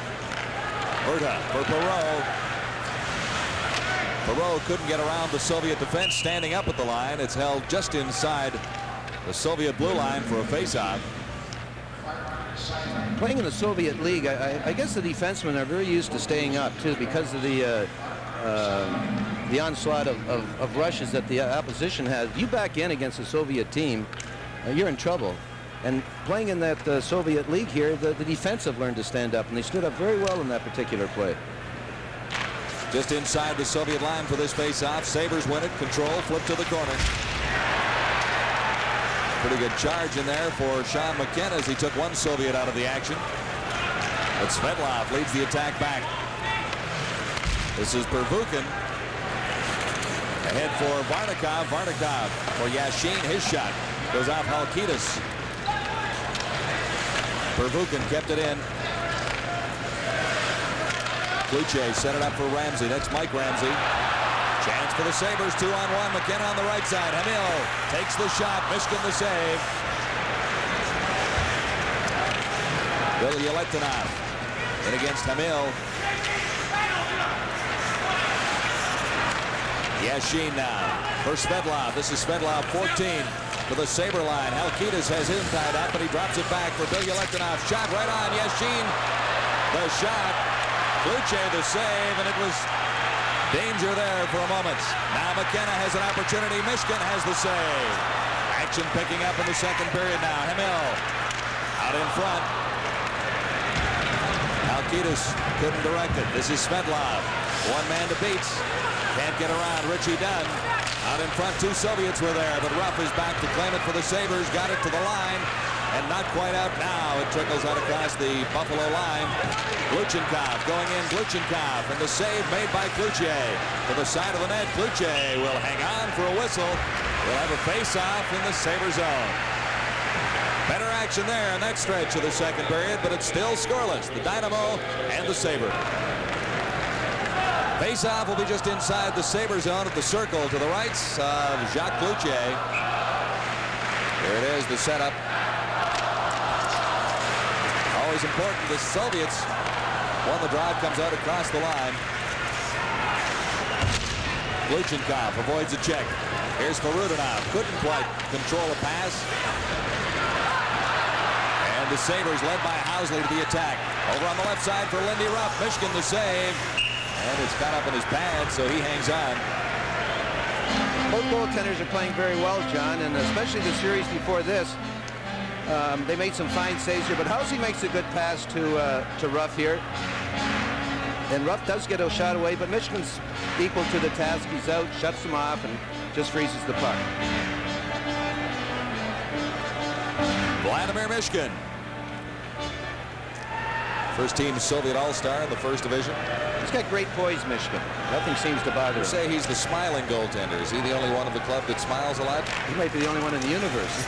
Vierta for Perro. Perro couldn't get around the Soviet defense standing up at the line. It's held just inside the Soviet blue line for a face-off. Playing in the Soviet League, I guess the defensemen are very used to staying up too, because of the onslaught of rushes that the opposition has. You back in against a Soviet team, you're in trouble. And playing in that Soviet League here, the defense have learned to stand up, and they stood up very well in that particular play. Just inside the Soviet line for this face-off. Sabres win it. Control. Flip to the corner. Pretty good charge in there for Sean McKenna as he took one Soviet out of the action. But Svetlov leads the attack back. This is Pervukin. Ahead for Varnikov. Varnikov for Yashin. His shot goes off Halkidis. Pervukin kept it in. Kluche set it up for Ramsey. That's Mike Ramsey. Chance for the Sabres. 2-on-1. McKenna on the right side. Hamel takes the shot. Mishkin the save. Bilyaletdinov in against Hamel. Yashin now for Svetlov. This is Svetlov, 14 to the Sabre line. Halkidis has him tied up, but he drops it back for Bilyaletdinov. Shot right on Yashin. The shot. Kluche the save, and it was danger there for a moment. Now McKenna has an opportunity. Mishkin has the save. Action picking up in the second period now. Hamel out in front. Halkidis couldn't direct it. This is Svetlov. One man to beat. Can't get around. Richie Dunn out in front. 2 Soviets were there, but Рафф is back to claim it for the Sabres. Got it to the line, and not quite out now. It trickles out across the Buffalo line. Gluchenkov going in. Gluchenkov, and the save made by Kluche. To the side of the net. Kluche will hang on for a whistle. We'll have a face-off in the Sabre zone. Better action there in that stretch of the second period, but it's still scoreless. The Dynamo and the Sabre. Face-off will be just inside the Sabre zone at the circle to the right of Jacques Kluche. Here it is, the setup. Always important. The Soviets won the draw. Comes out across the line. Gluchenkov avoids a check. Here's Farudinov. Couldn't quite control a pass. And the Sabres led by Housley to the attack. Over on the left side for Lindy Ruff. Mishkin the save. And it's caught up in his pad, so he hangs on. Both goaltenders are playing very well, John, and especially the series before this. They made some fine saves here, but Housley makes a good pass to Ruff here. And Ruff does get a shot away, but Mishkin's equal to the task. He's out, shuts him off, and just freezes the puck. Vladimir Mishkin. First team Soviet All-Star in the first division. He's got great poise, Mishkin. Nothing seems to bother him. You say he's the smiling goaltender. Is he the only one of the club that smiles a lot? He might be the only one in the universe.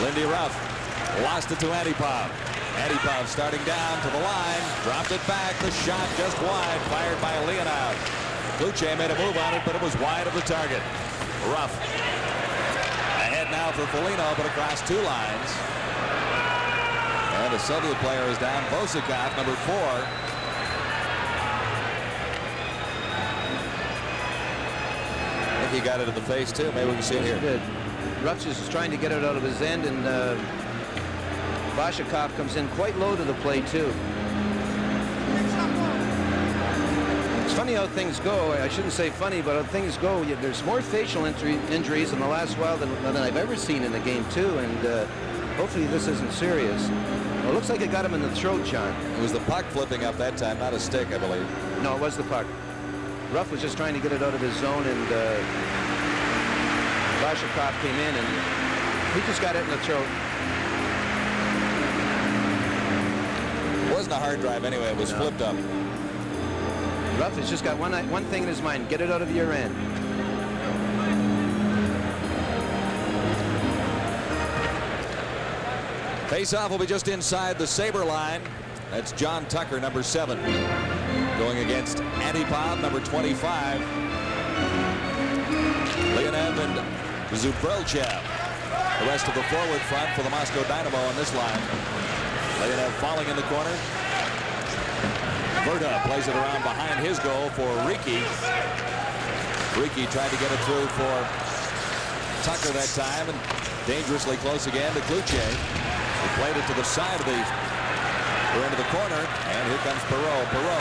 Lindy Ruff lost it to Antipov. Antipov starting down to the line. Dropped it back. The shot just wide. Fired by Leonov. Kluche made a move on it, but it was wide of the target. Ruff ahead now for Folinьo, but across 2 lines. And a Soviet player is down. Bosikov, number 4. I think he got it in the face, too. Maybe we can see it here. He did. Ruff is trying to get it out of his end, and Bosikov comes in quite low to the plate, too. It's funny how things go. I shouldn't say funny, but how things go. There's more facial injuries in the last while than I've ever seen in the game, too, and hopefully this isn't serious. Well, it looks like it got him in the throat, John. It was the puck flipping up that time, not a stick, I believe. No, it was the puck. Рафff was just trying to get it out of his zone, and Vashikov came in, and he just got it in the throat. It wasn't a hard drive anyway. It was flipped up. Рафф has just got one thing in his mind: get it out of your end. Face-off will be just inside the Sabre line. That's John Tucker, number 7, going against Antipov, number 25. Leonev and Zubrelchev, the rest of the forward front for the Moscow Dynamo on this line. Leonev falling in the corner. Vyrta plays it around behind his goal for Riki. Riki tried to get it through for Tucker that time, and dangerously close again to Kluche. He played it to the side of the into the corner, and here comes Perro. Perro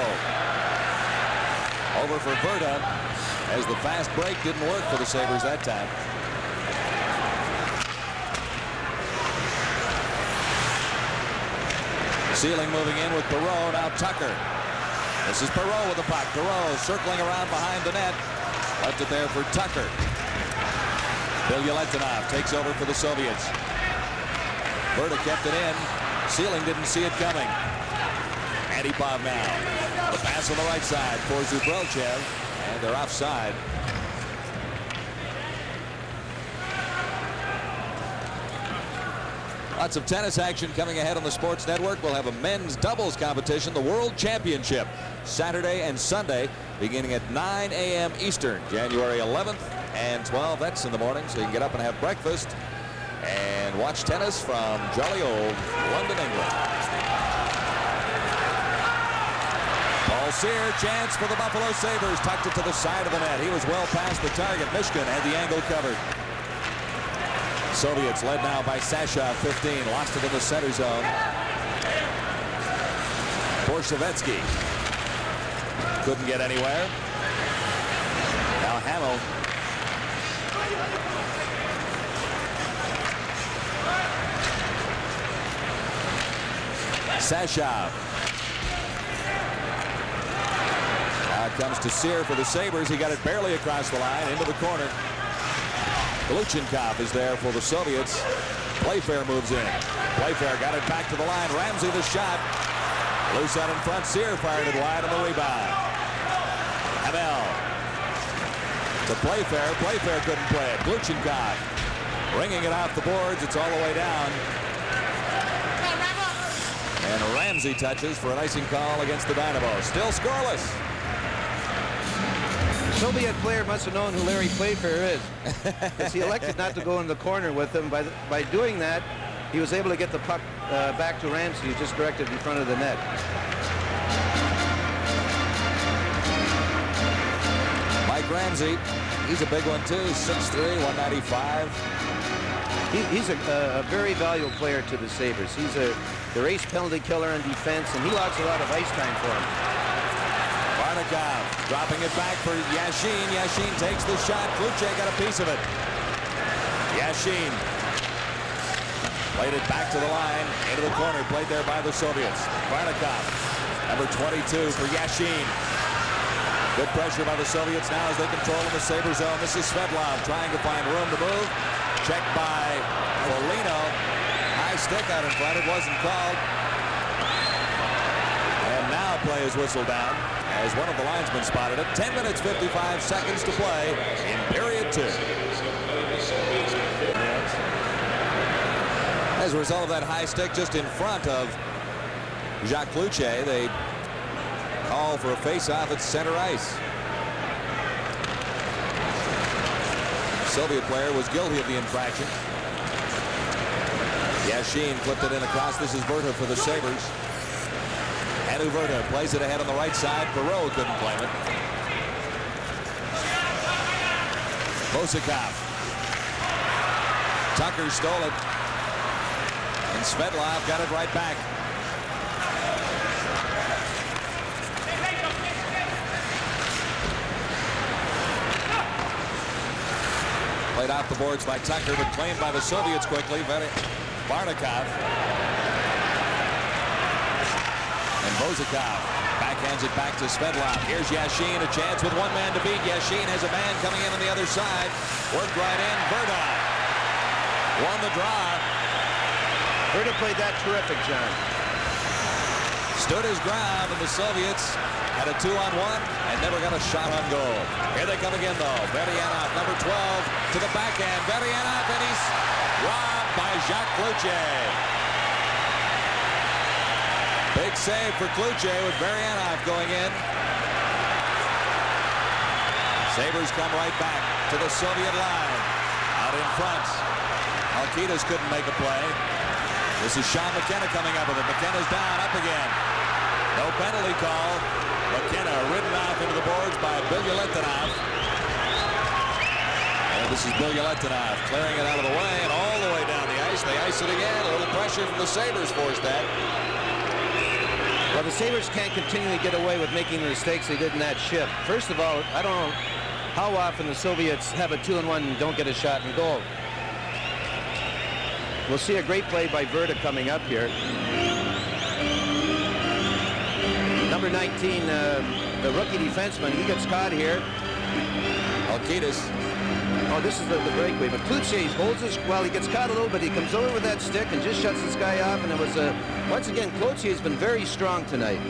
over for Vyrta, as the fast break didn't work for the Sabres that time. Sealing moving in with Perro. Now Tucker. This is Perro with the puck. Perro circling around behind the net. Left it there for Tucker. Bilyaletdinov takes over for the Soviets. Vyrta kept it in. Sealing didn't see it coming. Antipov now. The pass on the right side for Zubrelchev, and they're offside. Lots of tennis action coming ahead on the Sports Network. We'll have a men's doubles competition, the World Championship, Saturday and Sunday, beginning at 9 a.m. Eastern, January 11th and 12th. That's in the morning, so you can get up and have breakfast and watch tennis from jolly old London, England. Paul Cyr, chance for the Buffalo Sabres. Tucked it to the side of the net. He was well past the target. Mishkin had the angle covered. Soviets led now by Sasha, 15. Lost it in the center zone. Borshevetsky couldn't get anywhere. Now Hamel. Sasha. Now it comes to Cyr for the Sabres. He got it barely across the line into the corner. Gluchenkov is there for the Soviets. Plэйфэйр moves in. Plэйфэйr got it back to the line. Ramsey the shot. Loose out in front. Cyr fired it wide on the rebound. Hamel to Plэйfэйr. Plэйfэйr couldn't play it. Gluchenkov ringing it off the boards. It's all the way down. And Ramsey touches for an icing call against the Dynamo. Still scoreless. Soviet player must have known who Larry Plэйfäйr is, because he elected not to go in the corner with him. By doing that, he was able to get the puck back to Ramsey, who just directed in front of the net. Mike Ramsey, he's a big one too, 6'3", 195. He's a very valuable player to the Sabres. He's their ace penalty killer on defense, and he logs a lot of ice time for him. Barnikov dropping it back for Yashin. Yashin takes the shot. Kluche got a piece of it. Yashin played it back to the line, into the corner, played there by the Soviets. Barnikov, number 22 for Yashin. Good pressure by the Soviets now as they control in the Sabre zone. This is Svetlov trying to find room to move. Checked by Foliino. High stick out in front. It wasn't called. And now play is whistled down as one of the linesmen spotted it. 10 minutes, 55 seconds to play in period 2. As a result of that high stick just in front of Jacques Kluche, they call for a face-off at center ice. Soviet player was guilty of the infraction. Yashin flipped it in across. This is Vyrta for the Sabres. Anu Vyrta plays it ahead on the right side. Perro couldn't claim it. Bosikov. Tucker stole it. And Svetlov got it right back. Played off the boards by Tucker, but claimed by the Soviets quickly. Barnikov. And Bozakov backhands it back to Svedlov. Here's Yashin, a chance with one man to beat. Yashin has a man coming in on the other side. Worked right in. Vierta won the draw. Vierta played that terrific, John. Stood his ground, and the Soviets had a 2-on-1 and never got a shot on goal. Here they come again, though. Veryanov, number 12, to the backhand. Veryanov, and he's robbed by Jacques Cloutier. Big save for Cloutier with Veryanov going in. Sabres come right back to the Soviet line. Out in front. Halkidis couldn't make a play. This is Sean McKenna coming up with it. McKenna's down, up again. No penalty call. McKenna ridden off into the boards by Bilyaletdinov. And this is Bilyaletdinov clearing it out of the way and all the way down the ice. They ice it again. A little pressure from the Sabres forced that. Well, the Sabres can't continually get away with making the mistakes they did in that shift. First of all, I don't know how often the Soviets have a 2-on-1 and don't get a shot in goal. We'll see a great play by Vierta coming up here. Number 19, the rookie defenseman, he gets caught here. Halkidis. Oh, this is the breakaway. But Cloutier holds his, well, he gets caught a little bit. He comes over with that stick and just shuts this guy off. And it was, once again, Cloutier's been very strong tonight.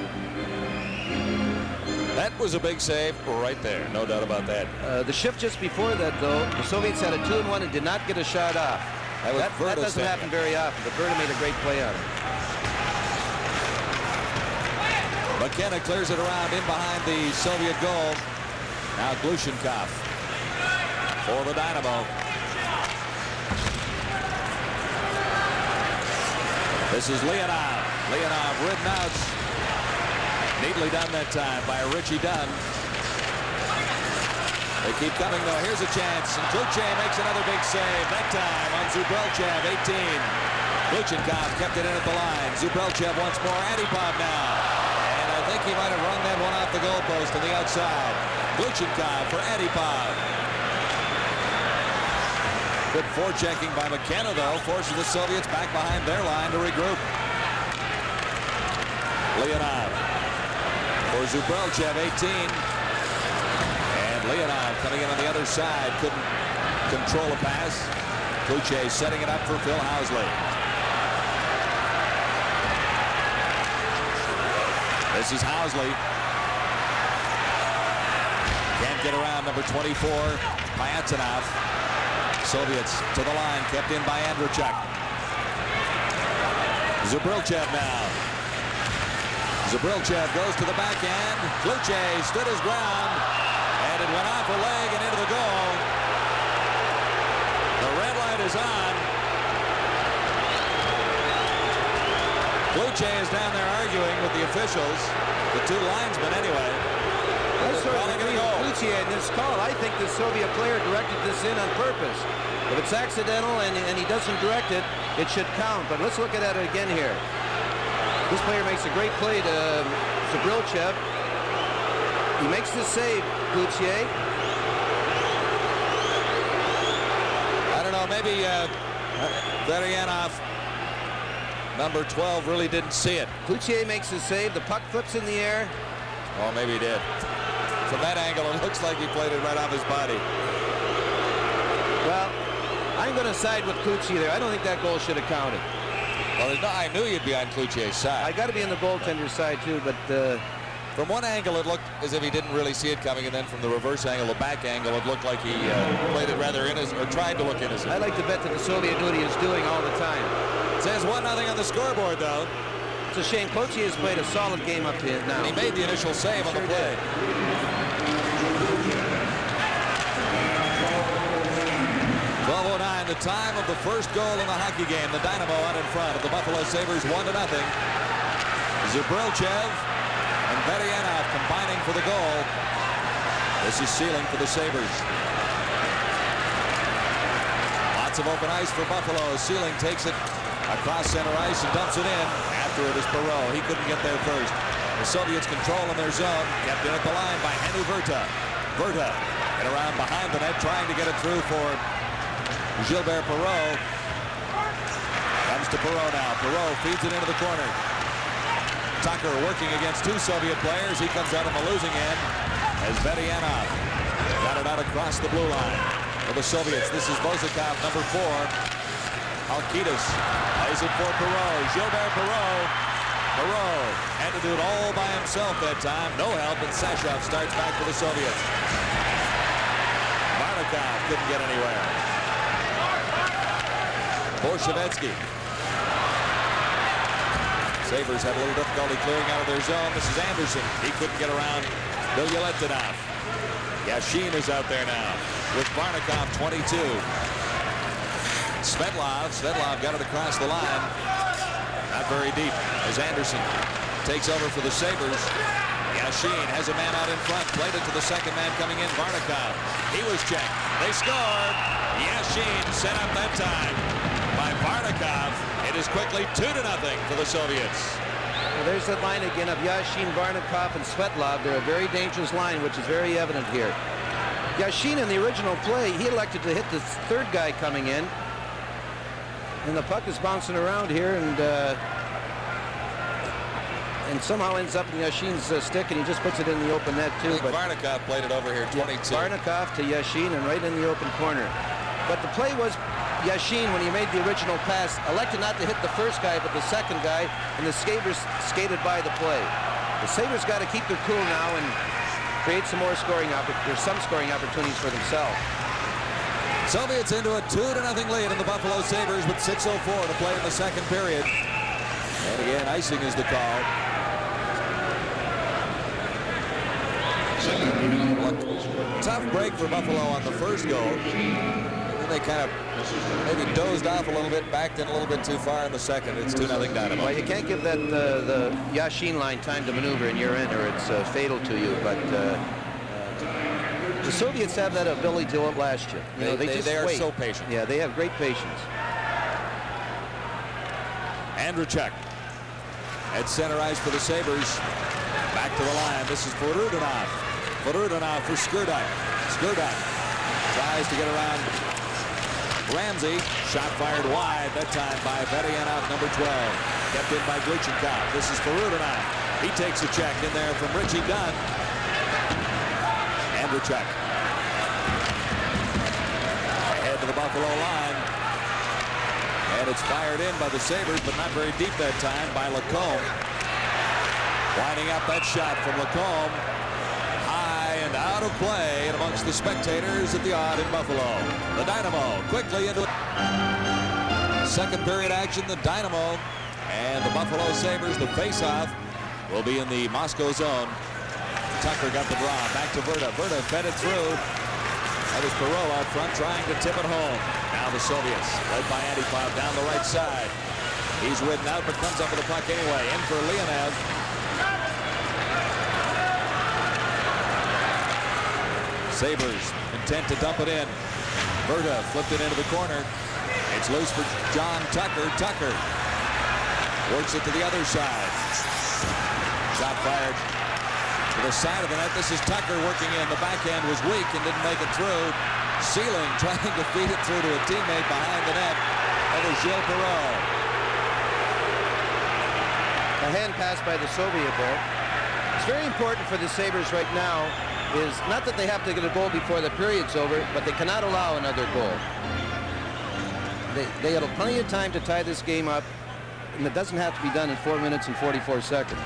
That was a big save right there. No doubt about that. The shift just before that, though, the Soviets had a 2-on-1 and did not get a shot off. That doesn't happen very often, but Vierta made a great play on it. McKenna clears it around in behind the Soviet goal. Now Glushenkov for the Dynamo. This is Leonov. Leonov ridden out. Neatly done that time by Richie Dunn. They keep coming, though. Here's a chance, and Cloutier makes another big save. That time on Zubelchev, 18. Glushenkov kept it in at the line. Zubelchev once more. Antipov now. And I think he might have run that one off the goalpost on the outside. Glushenkov for Antipov. Good forechecking by McKenna, though, forces the Soviets back behind their line to regroup. Leonov for Zubelchev, 18. Leonov coming in on the other side, couldn't control a pass. Cloutier setting it up for Phil Housley. This is Housley. Can't get around number 24, Pyatanov. Soviets to the line, kept in by Andreychuk. Zubelchev now. Zubelchev goes to the backhand. Cloutier stood his ground. And it went off a leg and into the goal. The red light is on. Cloutier is down there arguing with the officials. The two linesmen, anyway. I sort of agree with Cloutier in this call. I think the Soviet player directed this in on purpose. If it's accidental and he doesn't direct it, it should count. But let's look at it again here. This player makes a great play to Zubelchev. He makes the save, Cloutier. I don't know, maybe Veryanov, number 12, really didn't see it. Cloutier makes the save. The puck flips in the air. Oh, maybe he did. From that angle, it looks like he played it right off his body. Well, I'm going to side with Cloutier there. I don't think that goal should have counted. Well, I knew you'd be on Cloutier's side. I got to be on the goaltender's side, too, but... From one angle, it looked as if he didn't really see it coming, and then from the reverse angle, the back angle, it looked like he played it rather innocent, or tried to look innocent. I like to bet that the Soviet knew what he was doing all the time. It says 1-0 on the scoreboard, though. It's a shame. Cloutier has played a solid game up to now. And he made the initial save on the play. 12:09, the time of the first goal in the hockey game. The Dynamo out in front of the Bafffalo Сейбрз, 1-0. Zubelchev and Veryanov combining for the goal. This is Sealing for the Sabres. Lots of open ice for Buffalo. Sealing takes it across center ice and dumps it in. After it is Perro. He couldn't get there first. The Soviets control in their zone. Kept in at the line by Henry Vierta. Vierta and around behind the net, trying to get it through for Gilbert Perro. Comes to Perro now. Perro feeds it into the corner. Tucker working against two Soviet players. He comes out on the losing end as Vedianov got it out across the blue line. For the Soviets, this is Bozakov, number 4. Halkidis plays it for Perro. Gilbert Perro. Perro had to do it all by himself that time. No help, and Sashov starts back for the Soviets. Barnikov couldn't get anywhere. Borshevetsky. Sabres had a little difficulty clearing out of their zone. This is Anderson. He couldn't get around Bilyaletdinov. Yashin is out there now with Barnikov, 22. Svetlov got it across the line. Not very deep as Anderson takes over for the Sabres. Yashin has a man out in front. Played it to the second man coming in, Barnikov. He was checked. They scored. Yashin set up that time by Barnikov. It is quickly 2-0 for the Soviets. Well, there's that line again of Yashin, Barnikov, and Svetlov. They're a very dangerous line, which is very evident here. Yashin in the original play, he elected to hit the third guy coming in. And the puck is bouncing around here and somehow ends up in Yashin's stick, and he just puts it in the open net too. But Barnikov played it over here, 22. Barnikov to Yashin and right in the open corner. But the play was Yashin, when he made the original pass, elected not to hit the first guy but the second guy, and the Sabres skated by the play. The Sabres got to keep their cool now and create some more scoring opportunities for themselves. Soviets into a 2-0 lead in the Buffalo Sabres with 6:04 to play in the second period. And again, icing is the call. Tough break for Buffalo on the first goal. And they kind of maybe dozed off a little bit, backed in a little bit too far in the second. It's 2-0 Dynamo. Well, you can't give that the Yashin line time to maneuver in your end, or it's fatal to you. But the Soviets have that ability to outlast you. They are so patient. Yeah, they have great patience. Andreychuk at center ice for the Sabres. Back to the line. This is Forudinov. Forudinov for Skurdek. Skurdek tries to get around Ramsey. Shot fired wide that time by Vedianov, number 12. Kept in by Gluchenkov. This is Forudinov. He takes a check in there from Richie Dunn. Andreychuk ahead to the Buffalo line. And it's fired in by the Sabres, but not very deep that time by Lacombe. Winding up that shot from Lacombe. High and out of play and amongst the spectators at the odd in Buffalo. The Dynamo quickly into second period action. The Dynamo and the Buffalo Sabres, the face-off, will be in the Moscow zone. Tucker got the draw. Back to Vierta. Vierta fed it through. That is Perro out front trying to tip it home. Now the Soviets, led by Antipov down the right side. He's ridden out, but comes up with the puck anyway. In for Leonov. Sabres intent to dump it in. Vierta flipped it into the corner. It's loose for John Tucker. Tucker works it to the other side. Shot fired to the side of the net. This is Tucker working in. The backhand was weak and didn't make it through. Sealing trying to feed it through to a teammate behind the net. That was Gilles Perro. A hand pass by the Soviet there. It's very important for the Sabres right now is not that they have to get a goal before the period's over, but they cannot allow another goal. They have plenty of time to tie this game up, and it doesn't have to be done in 4 minutes and 44 seconds.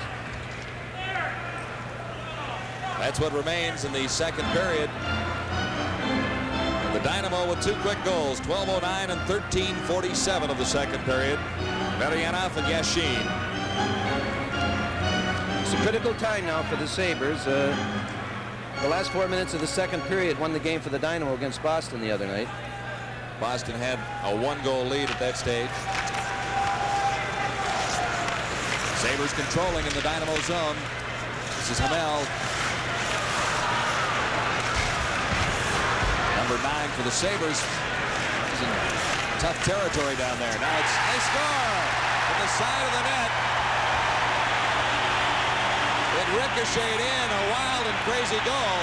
That's what remains in the second period. The Dynamo with two quick goals, 12:09 and 13:47 of the second period. Vedianov and Yashin. It's a critical time now for the Sabres. The last 4 minutes of the second period won the game for the Dynamo against Boston the other night. Boston had a one-goal lead at that stage. Sabres controlling in the Dynamo zone. This is Hamel. Number 9 for the Sabres. He's in tough territory down there. Now they score from the side of the net. It ricocheted in, a wild and crazy goal.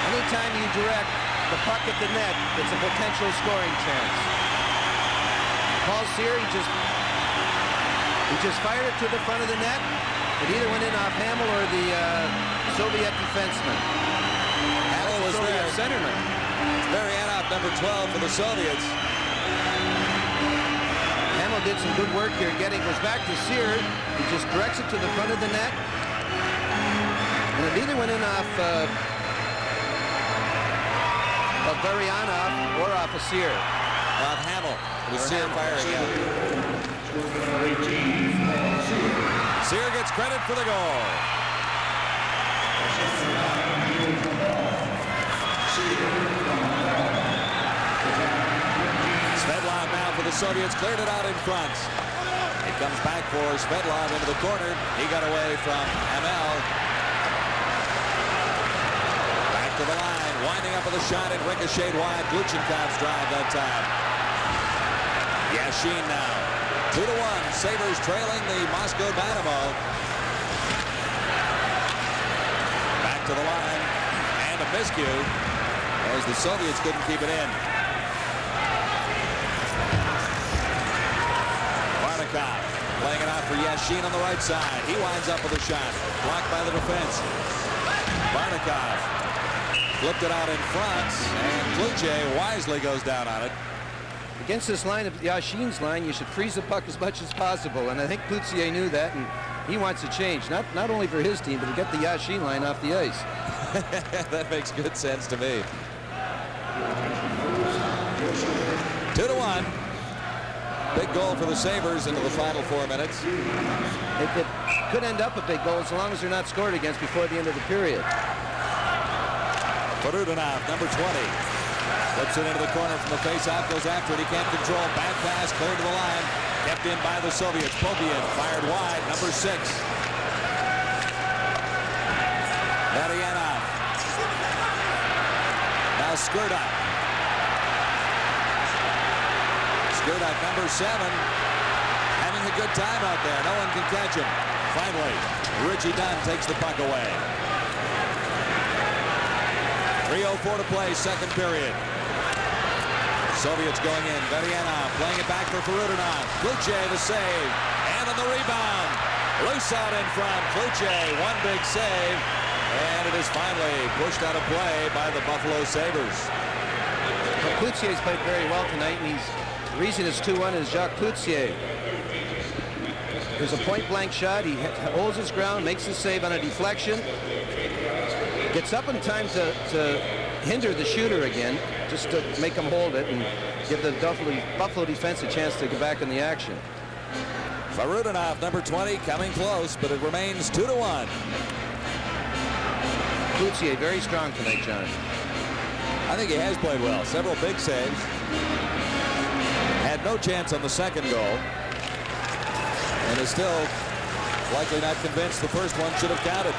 Anytime you direct the puck at the net, it's a potential scoring chance. Paul Seary just He just fired it to the front of the net. It either went in off Hamel or the Soviet defenseman. Hamel was there. Centerman. Marianov, number 12 for the Soviets. Hamel did some good work here. Goes back to Sear. He just directs it to the front of the net. And it either went in off Varianov or off of Sear. Off Hamel. It was Sear firing out. Sear gets credit for the goal. Svedlov now for the Soviets, cleared it out in front. It comes back for Svedlov into the corner. He got away from Hamel. Back to the line, winding up with a shot and ricocheted wide. Gluchenkov's drive that time. Yashin now. 2-1. Sabres trailing the Moscow Dynamo. Back to the line. And a miscue as the Soviets couldn't keep it in. Barnikov playing it out for Yashin on the right side. He winds up with a shot. Blocked by the defense. Barnikov flipped it out in front. And Kluche wisely goes down on it. Against this line of Yashin's line, you should freeze the puck as much as possible, and I think Cloutier knew that, and he wants to change, not only for his team, but to get the Yashin line off the ice. That makes good sense to me. 2-1. Big goal for the Sabres into the final 4 minutes. It could end up a big goal as long as they're not scored against before the end of the period. Varudinov, number 20. Flips it into the corner from the face-off, goes after it. He can't control. Bad pass, cleared to the line. Kept in by the Soviets. Popian fired wide, number 6. Marianov. Now Skurdok. Skurdok, number 7. Having a good time out there. No one can catch him. Finally, Richie Dunn takes the puck away. 3:04 to play, second period. Soviets going in. Varianov playing it back for Varudinov. Kluche the save. And on the rebound. Loose out in front. Kluche, one big save. And it is finally pushed out of play by the Buffalo Sabres. Well, Cloutier's played very well tonight, and the reason it's 2-1 is Jacques Cloutier. There's a point-blank shot. He holds his ground, makes the save on a deflection. Gets up in time to hinder the shooter again, just to make him hold it and give the Buffalo defense a chance to get back in the action. Varudinov, number 20, coming close, but it remains 2-1. Cloutier very strong tonight, John. I think he has played well. Several big saves. Had no chance on the second goal. And is still likely not convinced the first one should have counted.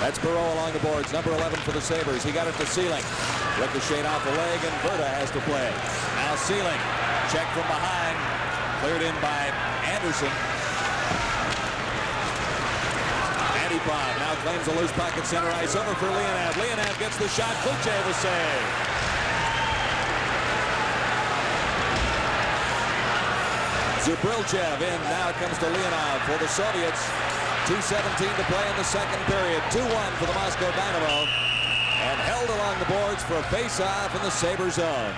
That's Perro along the boards, number 11 for the Sabres. He got it to Sealing. Ricocheted off the leg, and Vierta has to play. Now Sealing, check from behind. Cleared in by Anderson. Antipov now claims a loose puck at center ice. Over for Leonov. Leonov gets the shot. Kluche the save. Zubrilchev in. Now it comes to Leonov for the Soviets. 2:17 to play in the second period. 2-1 for the Moscow Dynamo. And held along the boards for a face-off in the Sabre zone.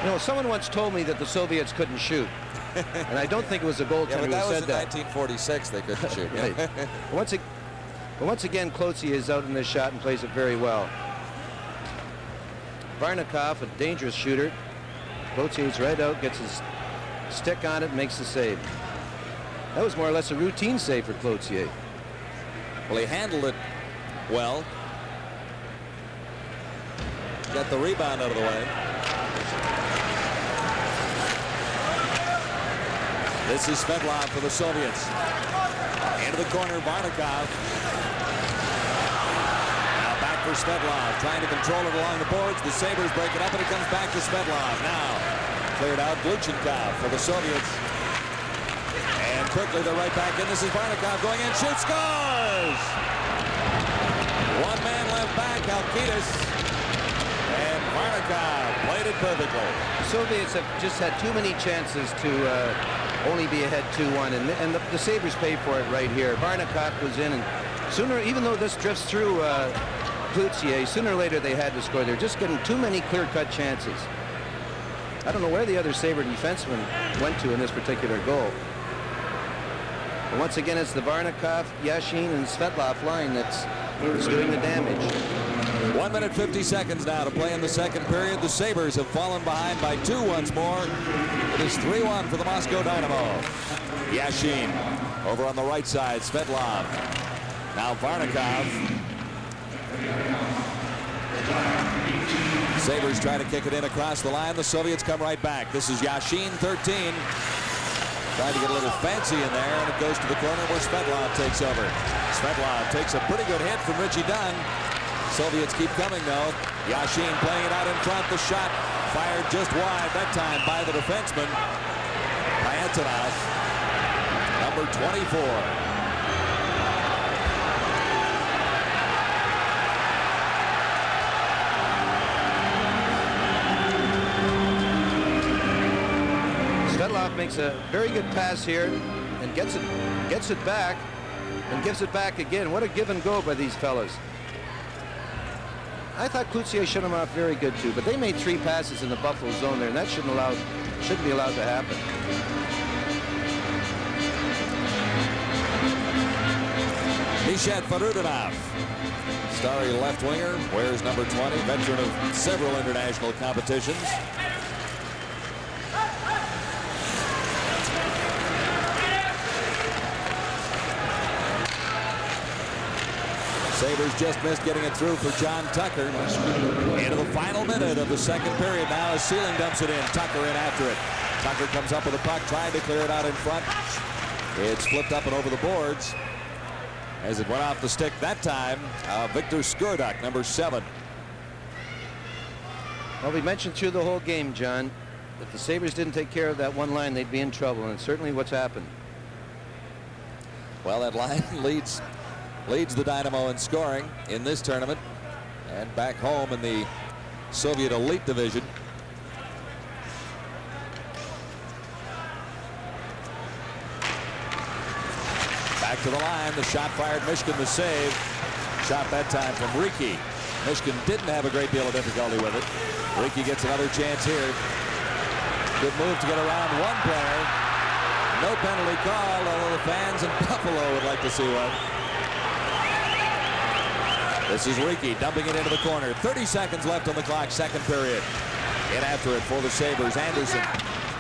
You know, someone once told me that the Soviets couldn't shoot. And I don't think it was a goaltender who said that. In 1946 they couldn't shoot. Right. But once again, Cloutier is out in this shot and plays it very well. Varnikov, a dangerous shooter. Cloutier's right out, gets his stick on it, makes the save. That was more or less a routine save for Cloutier. Well, he handled it well. Got the rebound out of the way. This is Svedlov for the Soviets. Into the corner, Varnikov. Now back for Svedlov, trying to control it along the boards. The Sabres break it up, and it comes back to Svedlov. Now cleared out Gluchenkov for the Soviets. And quickly they're right back in. This is Varnikov going in, shoots, scores! One man left back, Halkidis. And Varnikov played it perfectly. Soviets have just had too many chances to only be ahead 2-1, and the Sabres paid for it right here. Varnikov was in, and sooner, even though this drifts through Cloutier, sooner or later they had to score. They're just getting too many clear-cut chances. I don't know where the other Sabre defenseman went to in this particular goal. But once again, it's the Varnikov, Yashin, and Svetlov line that's doing the damage. 1 minute 50 seconds now to play in the second period. The Sabres have fallen behind by 2 once more. It is 3-1 for the Moscow Dynamo. Yashin over on the right side. Svetlov. Now Varnikov. Sabres try to kick it in across the line. The Soviets come right back. This is Yashin, 13. Trying to get a little fancy in there, and it goes to the corner where Svetlov takes over. Svetlov takes a pretty good hit from Richie Dunn. Soviets keep coming, though. Yashin playing it out in front. The shot fired just wide that time by the defenseman, Payantanov, number 24. Svetlov makes a very good pass here and gets it back and gives it back again. What a give and go by these fellas. I thought Cloutier shut him off very good too, but they made 3 passes in the Buffalo zone there, and that shouldn't be allowed to happen. Mishat Farudinov, starry left winger, wears number 20, veteran of several international competitions. Sabres just missed getting it through for John Tucker. Into the final minute of the second period now as Sealing dumps it in. Tucker in after it. Tucker comes up with a puck, trying to clear it out in front. It's flipped up and over the boards as it went off the stick that time. Victor Skurduk, number 7. Well, we mentioned through the whole game, John, if the Sabres didn't take care of that one line, they'd be in trouble, and it's certainly what's happened. Well, that line leads the Dynamo in scoring in this tournament and back home in the Soviet Elite Division. Back to the line. The shot fired. Mishkin the save. Shot that time from Riki. Mishkin didn't have a great deal of difficulty with it. Riki gets another chance here. Good move to get around one player. No penalty call, although the fans in Buffalo would like to see one. This is Riki dumping it into the corner. 30 seconds left on the clock, second period. In after it for the Sabres. Anderson.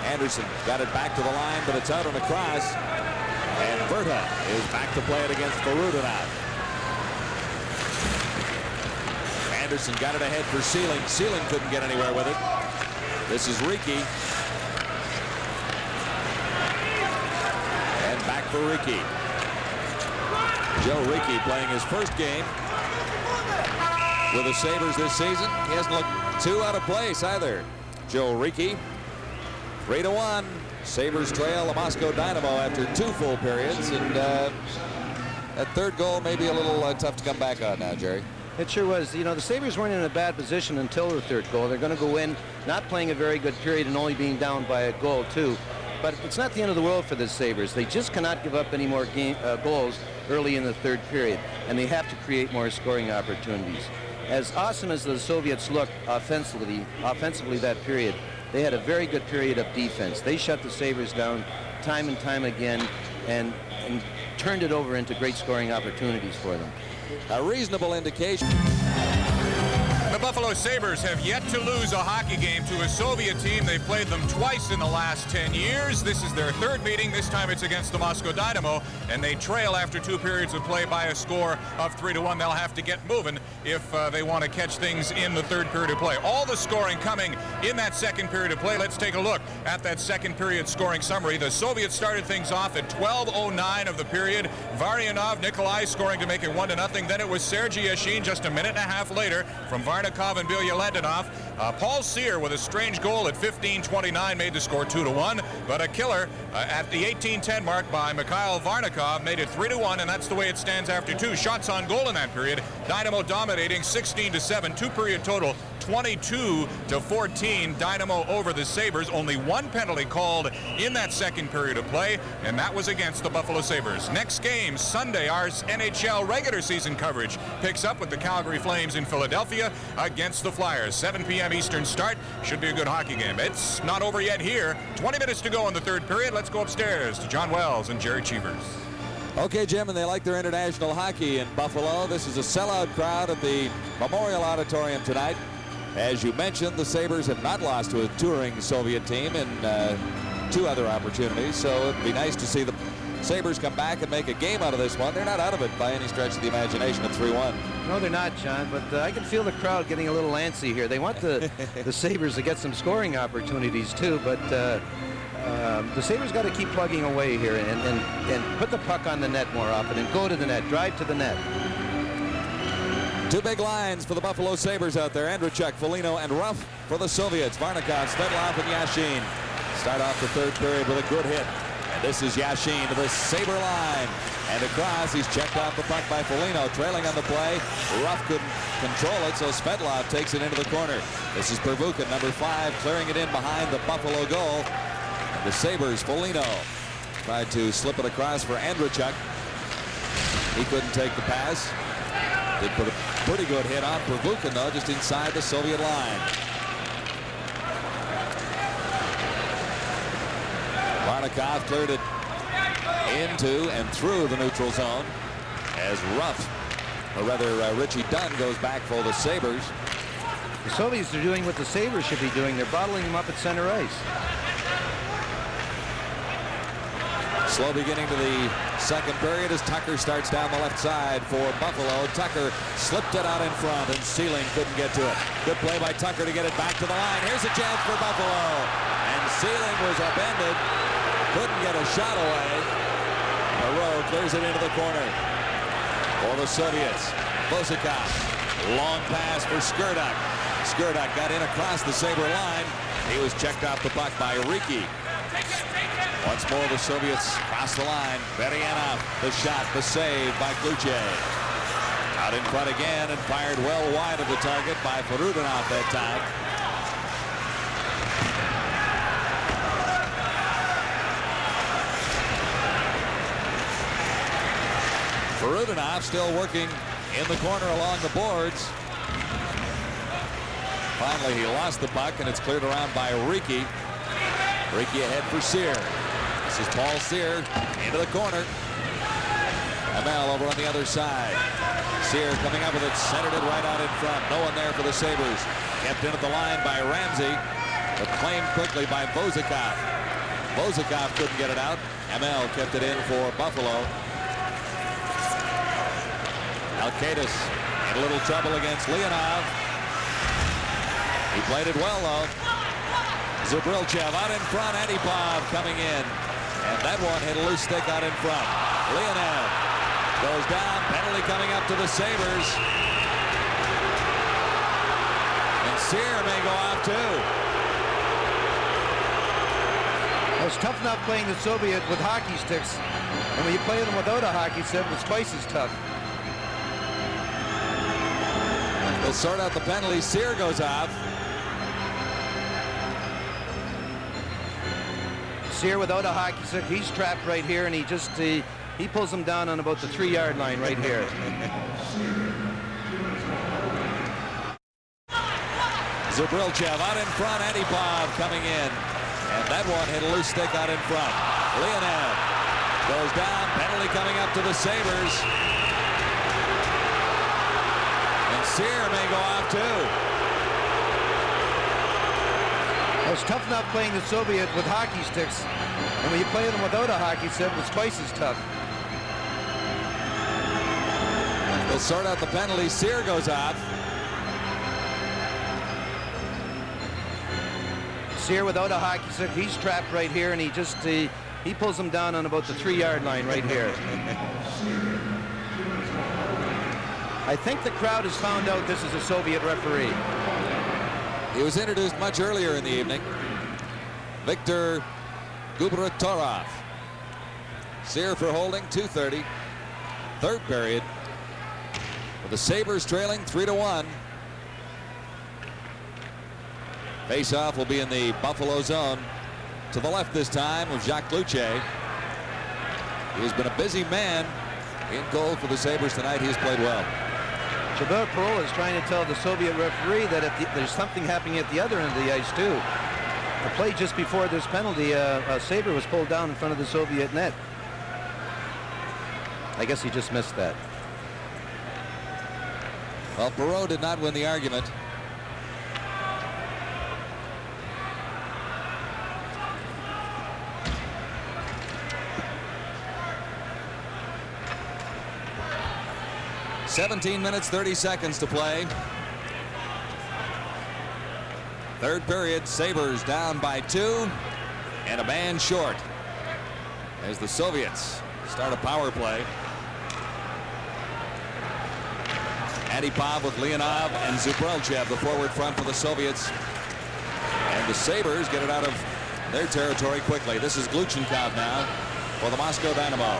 Anderson got it back to the line, but it's out on the cross. And Vierta is back to play it against Farudinov. Anderson got it ahead for Sealing. Sealing couldn't get anywhere with it. This is Riki. And back for Riki. Joe Riki playing his first game with the Sabres this season. He hasn't looked too out of place either. Joe Riki. 3-1. Sabres trail the Moscow Dynamo after 2 full periods, and that third goal may be a little tough to come back on now, Jerry. It sure was. You know, the Sabres weren't in a bad position until the third goal. They're going to go in not playing a very good period and only being down by a goal too. But it's not the end of the world for the Sabres. They just cannot give up any more goals early in the third period, and they have to create more scoring opportunities. As awesome as the Soviets looked offensively that period, they had a very good period of defense. They shut the Sabres down time and time again and turned it over into great scoring opportunities for them. A reasonable indication. The Buffalo Sabres have yet to lose a hockey game to a Soviet team. They've played them twice in the last 10 years. This is their third meeting. This time it's against the Moscow Dynamo, and they trail after 2 periods of play by a score of 3-1. They'll have to get moving if they want to catch things in the third period of play. All the scoring coming in that second period of play. Let's take a look at that second period scoring summary. The Soviets started things off at 12:09 of the period. Varyanov, Nikolai scoring to make it 1-0. Then it was Sergei Yashin just a minute and a half later from Varnikov and Bilyaledinov. Paul Sear with a strange goal at 15:29 made the score 2-1, but a killer at the 18:10 mark by Mikhail Varnikov made it 3-1, and that's the way it stands after 2 shots on goal in that period. Dynamo dominating 16-7, 2-period total 22-14, Dynamo over the Sabres. Only one penalty called in that second period of play, and that was against the Bafffalo Сейбрз. Next game, Sunday, our NHL regular season coverage picks up with the Calgary Flames in Philadelphia against the Flyers. 7 p.m. Eastern start. Should be a good hockey game. It's not over yet here. 20 minutes to go in the third period. Let's go upstairs to John Wells and Jerry Cheevers. Okay, Jim, and they like their international hockey in Buffalo. This is a sellout crowd at the Memorial Auditorium tonight. As you mentioned, the Sabres have not lost to a touring Soviet team in 2 other opportunities, so it'd be nice to see the Sabres come back and make a game out of this one. They're not out of it by any stretch of the imagination at 3-1. No, they're not, John, but I can feel the crowd getting a little antsy here. They want the Sabres to get some scoring opportunities, too, but the Sabres got to keep plugging away here and put the puck on the net more often and go to the net, drive to the net. 2 big lines for the Bafffalo Сейбрз out there. Andrachuk, Foliino, and Рафф for the Soviets. Varnikov, Svetlov, and Yashin start off the third period with a good hit. And this is Yashin to the Sabre line. And across, he's checked off the puck by Foliino. Trailing on the play. Рафф couldn't control it, so Svetlov takes it into the corner. This is Pervukin, number 5, clearing it in behind the Buffalo goal. And the Sabres, Foliino tried to slip it across for Andrachuk. He couldn't take the pass. Did put a pretty good hit on Pervukin, though, just inside the Soviet line. Varnikov cleared it into and through the neutral zone as Рафф, or rather Richie Dunn, goes back for the Sabres. The Soviets are doing what the Sabres should be doing. They're bottling them up at center ice. Slow beginning to the second period as Tucker starts down the left side for Buffalo. Tucker slipped it out in front, and Sealing couldn't get to it. Good play by Tucker to get it back to the line. Here's a chance for Buffalo. And Sealing was upended. Couldn't get a shot away. Perro clears it into the corner for the Soviets. Vozikov, long pass for Skurduk. Skurduk got in across the Sabre line. He was checked off the puck by Riki. Once more, the Soviets cross the line. Berianov, the shot, the save by Kluche. Out in front again and fired well wide of the target by Forudinov that time. Forudinov still working in the corner along the boards. Finally, he lost the puck, and it's cleared around by Riki. Riki ahead for Sear. This is Paul Sear into the corner. Hamel over on the other side. Sear coming up with it, centered it right out in front. No one there for the Sabres. Kept in at the line by Ramsey, but claimed quickly by Vozikov. Vozikov couldn't get it out. Hamel kept it in for Buffalo. Halkidis in a little trouble against Leonov. He played it well, though. Zubrilchev out in front. Antipov coming in. And that one hit a loose stick out in front. Leonov goes down. Penalty coming up to the Sabres. And Sear may go off, too. Well, it's tough enough playing the Soviet with hockey sticks. And when you play them without a hockey stick, it's twice as tough. They'll sort out the penalty. Sear goes off. Sear without a hockey stick. He's trapped right here, and he just he pulls him down on about the 3-yard line right here. Zubrilchev out in front. Antipov coming in. And that one hit a loose stick out in front. Leonov goes down. Penalty coming up to the Sabres. And Sear may go off, too. Well, it's tough enough playing the Soviet with hockey sticks. And when you play them without a hockey stick, it's twice as tough. They'll sort out the penalty. Sear goes off. Sear without a hockey stick. He's trapped right here, and he just he pulls him down on about the 3-yard line right here. I think the crowd has found out this is a Soviet referee. He was introduced much earlier in the evening. Viktor V.Gubернаторов. Sear for holding, 2:30. Third period. With the Sabres trailing 3-1. Face-off will be in the Buffalo zone. To the left this time of Jacques Luce. He has been a busy man in goal for the Sabres tonight. He has played well. Chabot Perot is trying to tell the Soviet referee that there's something happening at the other end of the ice, too. The play just before this penalty, Sabre was pulled down in front of the Soviet net. I guess he just missed that. Well, Perot did not win the argument. "17 minutes, 30 seconds to play. Third period, Sabres down by 2 and a man short as the Soviets start a power play. Antipov with Leonov and Zubrilchev, the forward front for the Soviets. And the Sabres get it out of their territory quickly. This is Gluchenkov now for the Moscow Dynamo.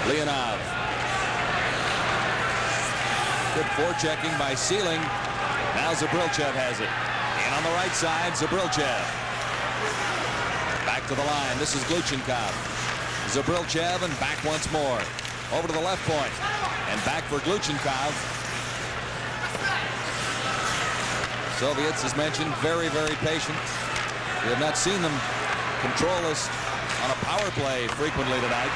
Leonov. Good forechecking by Sealing. Now Zubrilchev has it. And on the right side, Zubrilchev. Back to the line. This is Gluchenkov. Zubrilchev and back once more. Over to the left point. And back for Gluchenkov. Soviets, as mentioned, very, very patient. We have not seen them control us on a power play frequently tonight.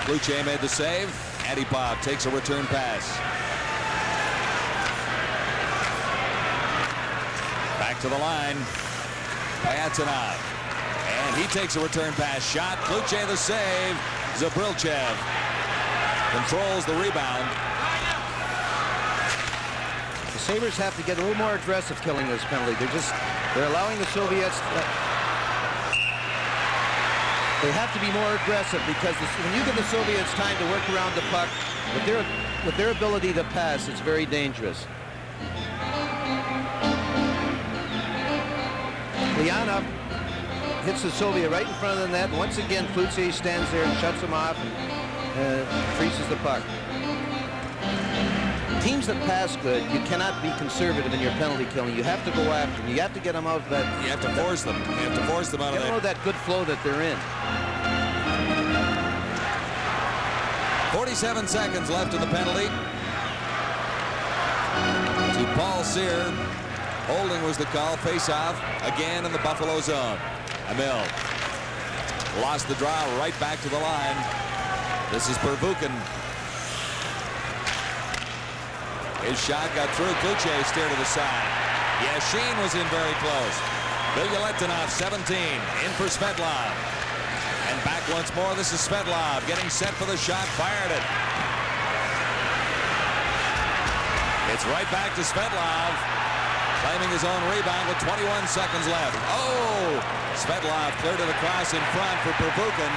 Luce made the save. Antipov takes a return pass. Back to the line. Pyatanov. And he takes a return pass shot. Luce the save. Zubrilchev controls the rebound. The Sabres have to get a little more aggressive killing this penalty. They're allowing the Soviets they have to be more aggressive because when you give the Soviets time to work around the puck with their ability to pass, it's very dangerous. Leonov hits the Soviet right in front of the net. Once again, Cloutier stands there and shuts him off and freezes the puck. Teams that pass good, you cannot be conservative in your penalty killing. You have to go after them. You have to get them out of that. You have to force them. You have to force them out of there. That good flow that they're in. 47 seconds left in the penalty. To Paul Cyr. Holding was the call. Face-off again in the Buffalo zone. Hamel lost the draw right back to the line. This is Pervukin. His shot got through. Cloutier steered to the side. Yashin was in very close. Bilyaletdinov, 17, in for Svetlov. And back once more. This is Svetlov getting set for the shot. Fired it. It's right back to Svetlov. Claiming his own rebound with 21 seconds left. Oh! Svetlov cleared it across in front for Pervukin.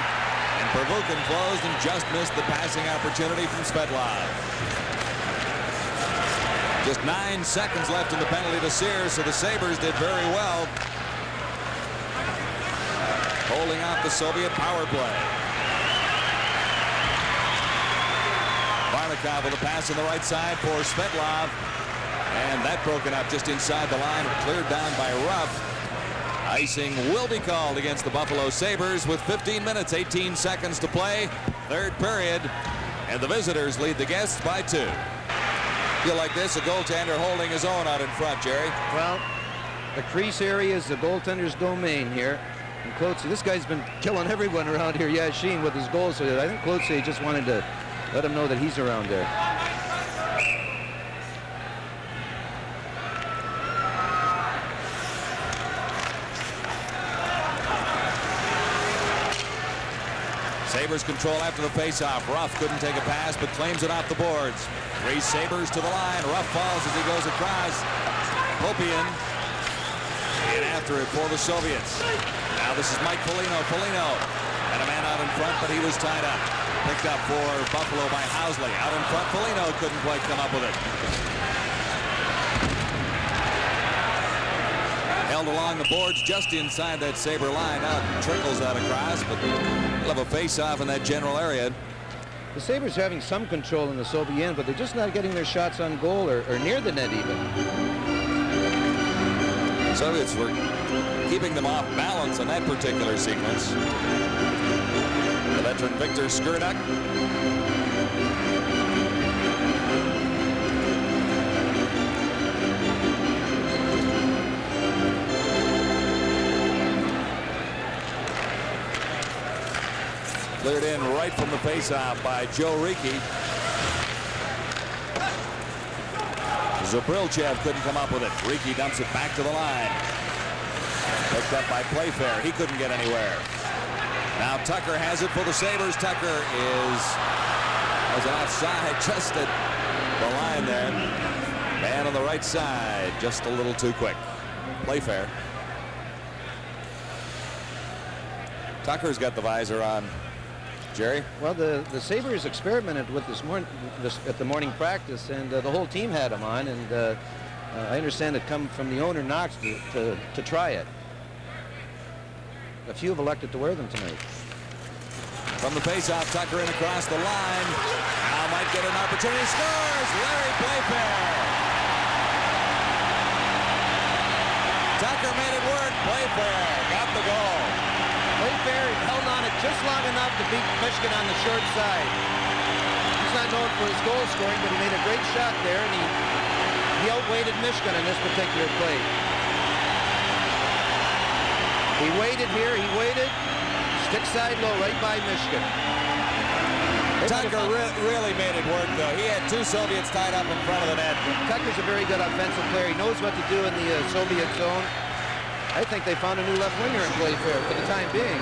And Pervukin closed and just missed the passing opportunity from Svetlov. Just 9 seconds left in the penalty to Cyr, so the Sabres did very well holding off the Soviet power play. Varnikov with a pass on the right side for Svetlov. And that broken up just inside the line, cleared down by Рафф. Icing will be called against the Buffalo Sabres with 15 minutes, 18 seconds to play. Third period, and the visitors lead the guests by 2. Feel like this, a goaltender holding his own out in front, Jerry. Well, the crease area is the goaltender's domain here. And Cloutier, this guy's been killing everyone around here. Yashin with his goals. So I think Cloutier just wanted to let him know that he's around there. Sabres control after the faceoff. Рафф couldn't take a pass, but claims it off the boards. 3 Sabres to the line. Рафф falls as he goes across. Popian in after it for the Soviets. Now this is Mike Folino. Folino had a man out in front, but he was tied up. Picked up for Buffalo by Housley. Out in front, Folino couldn't quite come up with it. Held along the boards just inside that Sabre line. Now it trickles out across, but we'll have a face-off in that general area. The Sabres having some control in the Soviet end, but they're just not getting their shots on goal or near the net even. Soviets were keeping them off balance in that particular sequence. The veteran Victor Skurduk. Cleared in right from the faceoff by Joe Ricci. Zabrilchev couldn't come up with it. Ricci dumps it back to the line. Picked up by Plэйфэйr. He couldn't get anywhere. Now Tucker has it for the Sabres. Tucker has an offside just at the line there. Man on the right side, just a little too quick. Plэйfäйr. Tucker's got the visor on. Jerry? Well, the Sabres experimented with this at the morning practice, and the whole team had them on, and I understand it come from the owner, Knox, to try it. A few have elected to wear them tonight. From the faceoff, Tucker in across the line. Now might get an opportunity. Scores! Larry Plэйfäйr. Tucker made it work. Plэйfäйr got the goal. Plэйfäйr held on it just long enough to beat Michigan on the short side. He's not known for his goal scoring, but he made a great shot there, and he outweighted Michigan in this particular play. He waited here, he waited. Stick side low right by Michigan. Tucker really made it work, though. He had two Soviets tied up in front of the net. Tucker's a very good offensive player. He knows what to do in the Soviet zone. I think they found a new left winger in Plэйfäйr for the time being.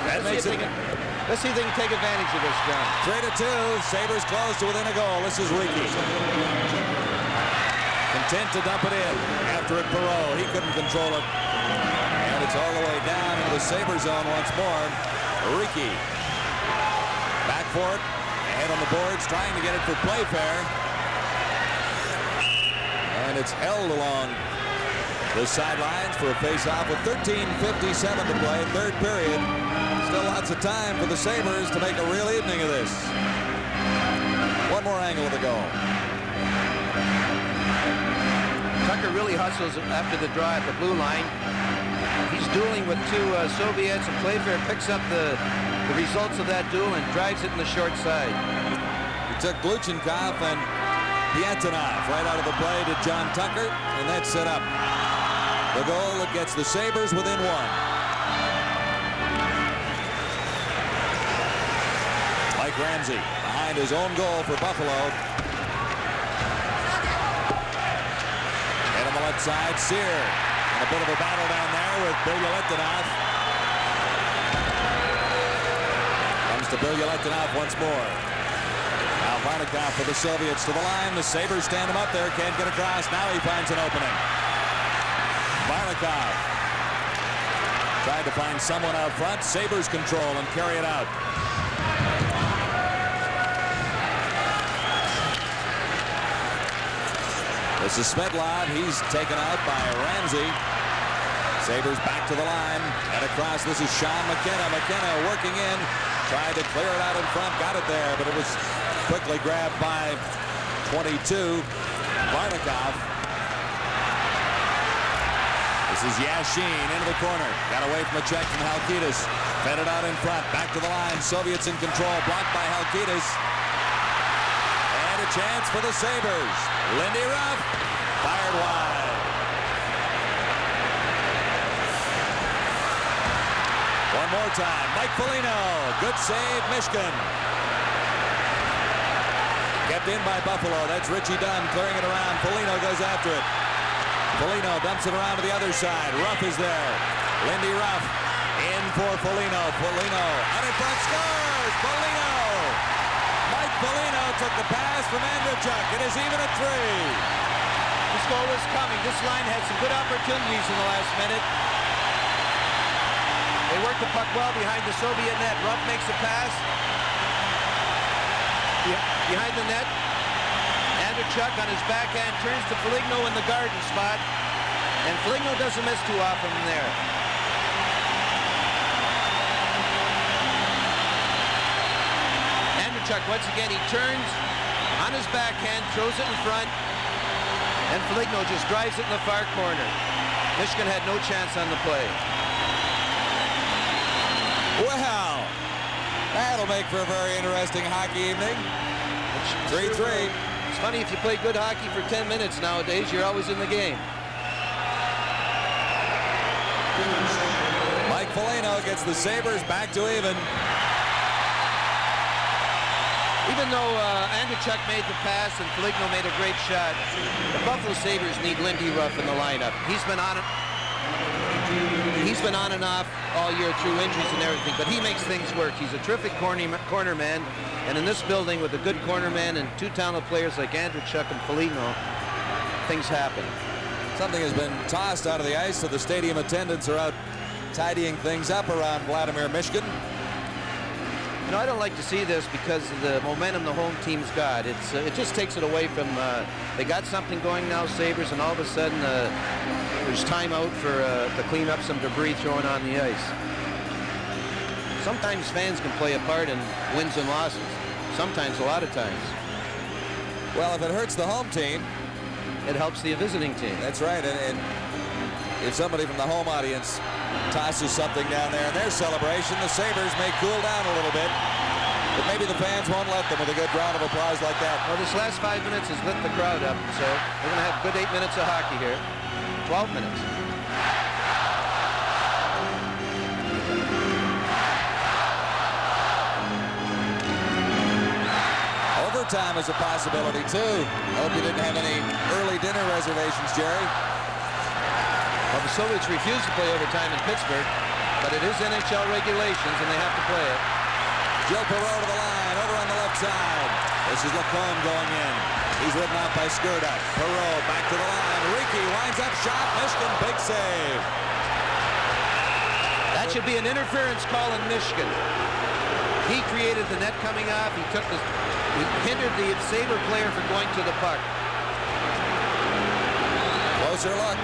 Let's see if they can take advantage of this, John. 3-2. Sabres close to within a goal. This is Ricci. Content to dump it in. After it, Perro. He couldn't control it. And it's all the way down into the Sabre zone once more. Ricci. Back for it. Ahead on the boards, trying to get it for Plэйfäйr. And it's held along the sidelines for a face-off with 13:57 to play, third period. Still lots of time for the Sabres to make a real evening of this. One more angle of the goal. Tucker really hustles after the draw at the blue line. He's dueling with two Soviets, and Plэйfäйr picks up the results of that duel and drives it in the short side. He took Gluchenkov and Pietanov right out of the play to John Tucker, and that set up the goal that gets the Sabres within one. Mike Ramsey behind his own goal for Buffalo. And on the left side, Sear. And a bit of a battle down there with Bilyaletdinov. Comes to Bilyaletdinov once more. Now Varnikov for the Soviets to the line. The Sabres stand him up there. Can't get across. Now he finds an opening. Varnikov tried to find someone out front. Sabres control and carry it out. This is Svedlov. He's taken out by Ramsey. Sabres back to the line and across. This is Sean McKenna. McKenna working in. Tried to clear it out in front. Got it there, but it was quickly grabbed by 22. Varnikov. This is Yashin into the corner. Got away from a check from Halkidis. Fed it out in front. Back to the line. Soviets in control. Blocked by Halkidis. And a chance for the Sabres. Lindy Ruff. Fired wide. One more time. Mike Foliño. Good save. Michigan. Kept in by Buffalo. That's Richie Dunn clearing it around. Foliño goes after it. Foliño dumps it around to the other side. Ruff is there. Lindy Ruff in for Foliño. Foliño out in front, scores! Foliño! Mike Foliño took the pass from Andrachuk. It is even at 3. This goal is coming. This line had some good opportunities in the last minute. They worked the puck well behind the Soviet net. Ruff makes a pass. Behind the net. Andrachuk on his backhand turns to Foliño in the garden spot, and Foliño doesn't miss too often from there. Andreychuk, once again, he turns on his backhand, throws it in front, and Folignot just drives it in the far corner. Michigan had no chance on the play. Well, that'll make for a very interesting hockey evening. 3-3. It's funny, if you play good hockey for 10 minutes nowadays, you're always in the game. Mike Folignot gets the Sabres back to even. Even though Andreychuk made the pass and Folignot made a great shot, the Buffalo Sabres need Lindy Ruff in the lineup. He's been on and off all year through injuries and everything, but he makes things work. He's a terrific corner man, and in this building with a good corner man and two talented players like Andreychuk and Folignot, things happen. Something has been tossed out of the ice, so the stadium attendants are out tidying things up around Vladimir Mishkin. You know, I don't like to see this because of the momentum the home team's got. It just takes it away from, they got something going now, Sabres, and all of a sudden there's time out for to clean up some debris thrown on the ice. Sometimes fans can play a part in wins and losses. Sometimes, a lot of times. Well, if it hurts the home team, it helps the visiting team. That's right, and if somebody from the home audience tosses something down there in their celebration, the Sabres may cool down a little bit, but maybe the fans won't let them with a good round of applause like that. Well, this last 5 minutes has lit the crowd up, so we're going to have a good 8 minutes of hockey here. 12 minutes. Overtime is a possibility, too. I hope you didn't have any early dinner reservations, Jerry. Well, the Soviets refuse to play overtime in Pittsburgh, but it is NHL regulations, and they have to play it. Joe Perreault to the line, over on the left side. This is Lacombe going in. He's ridden out by Skurdak. Perreault back to the line. Riki winds up shot. Michigan, big save. That should be an interference call in Michigan. He created the net coming off. He hindered the Sabre player from going to the puck. Closer look.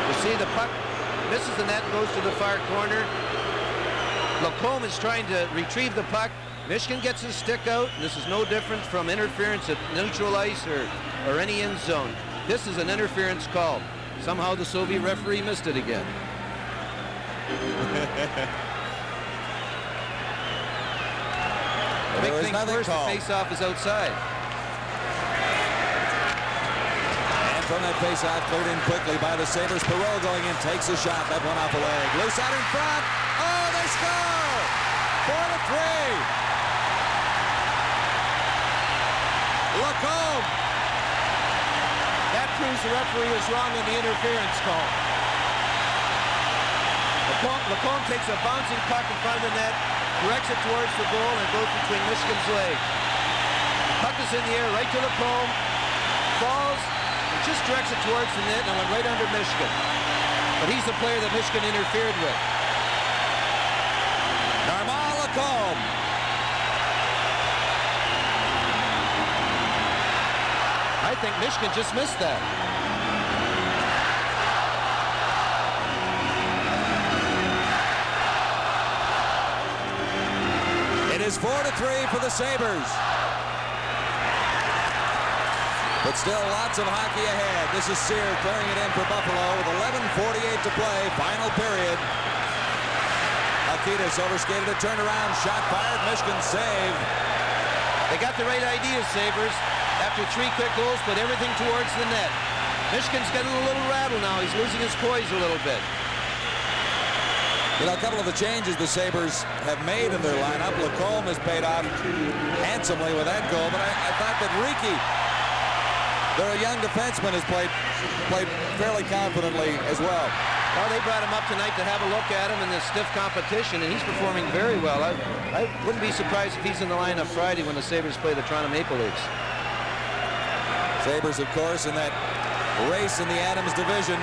You see the puck misses the net, goes to the far corner. Lacombe is trying to retrieve the puck. Michigan gets his stick out. This is no different from interference at neutral ice or any end zone. This is an interference call. Somehow the Soviet referee missed it again. The big thing first, the face-off is outside. And from that face-off, cleared in quickly by the Sabres. Perreault going in, takes a shot. That one off the leg. Loose out in front. Oh, they score! 4-3. Lacombe. That proves the referee is wrong on the interference call. Lacombe takes a bouncing puck in front of the net, directs it towards the goal, and goes between Michigan's legs. The puck is in the air right to Lacombe, falls, and just directs it towards the net and went right under Michigan. But he's the player that Michigan interfered with. Normand Lacombe. I think Michigan just missed that. It is 4-3 for the Sabres. But still lots of hockey ahead. This is Sear clearing it in for Buffalo with 11:48 to play. Final period. Halkidis overskated a turnaround. Shot fired. Michigan save. They got the right ideas, Sabres. After 3 quick goals, put everything towards the net. Michigan's getting a little rattled now. He's losing his poise a little bit. You know, a couple of the changes the Sabres have made in their lineup. Lacombe has paid off handsomely with that goal, but I thought that Riki, their young defenseman, has played fairly confidently as well. Well, they brought him up tonight to have a look at him in this stiff competition, and he's performing very well. I wouldn't be surprised if he's in the lineup Friday when the Sabres play the Toronto Maple Leafs. Sabres, of course, in that race in the Adams division.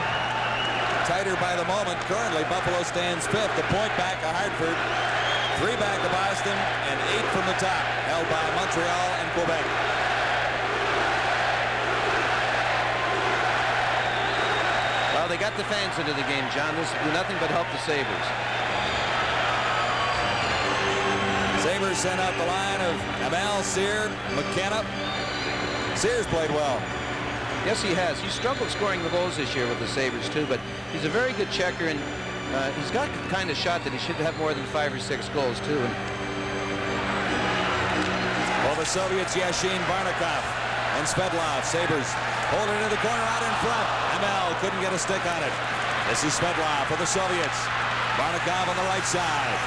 Tighter by the moment. Currently, Buffalo stands 5th. The point back of Hartford, 3 back of Boston, and 8 from the top, held by Montreal and Quebec. Well, they got the fans into the game, John. This will do nothing but help the Sabres. Sabres sent out the line of Hamel, Sear, McKenna. Sears played well. Yes, he has. He struggled scoring the goals this year with the Sabres, too, but he's a very good checker, and he's got the kind of shot that he should have more than 5 or 6 goals, too. And well, the Soviets, Yashin, Varnikov, and Svedlov. Sabres hold it into the corner out in front. Hamel couldn't get a stick on it. This is Svedlov for the Soviets. Varnikov on the right side.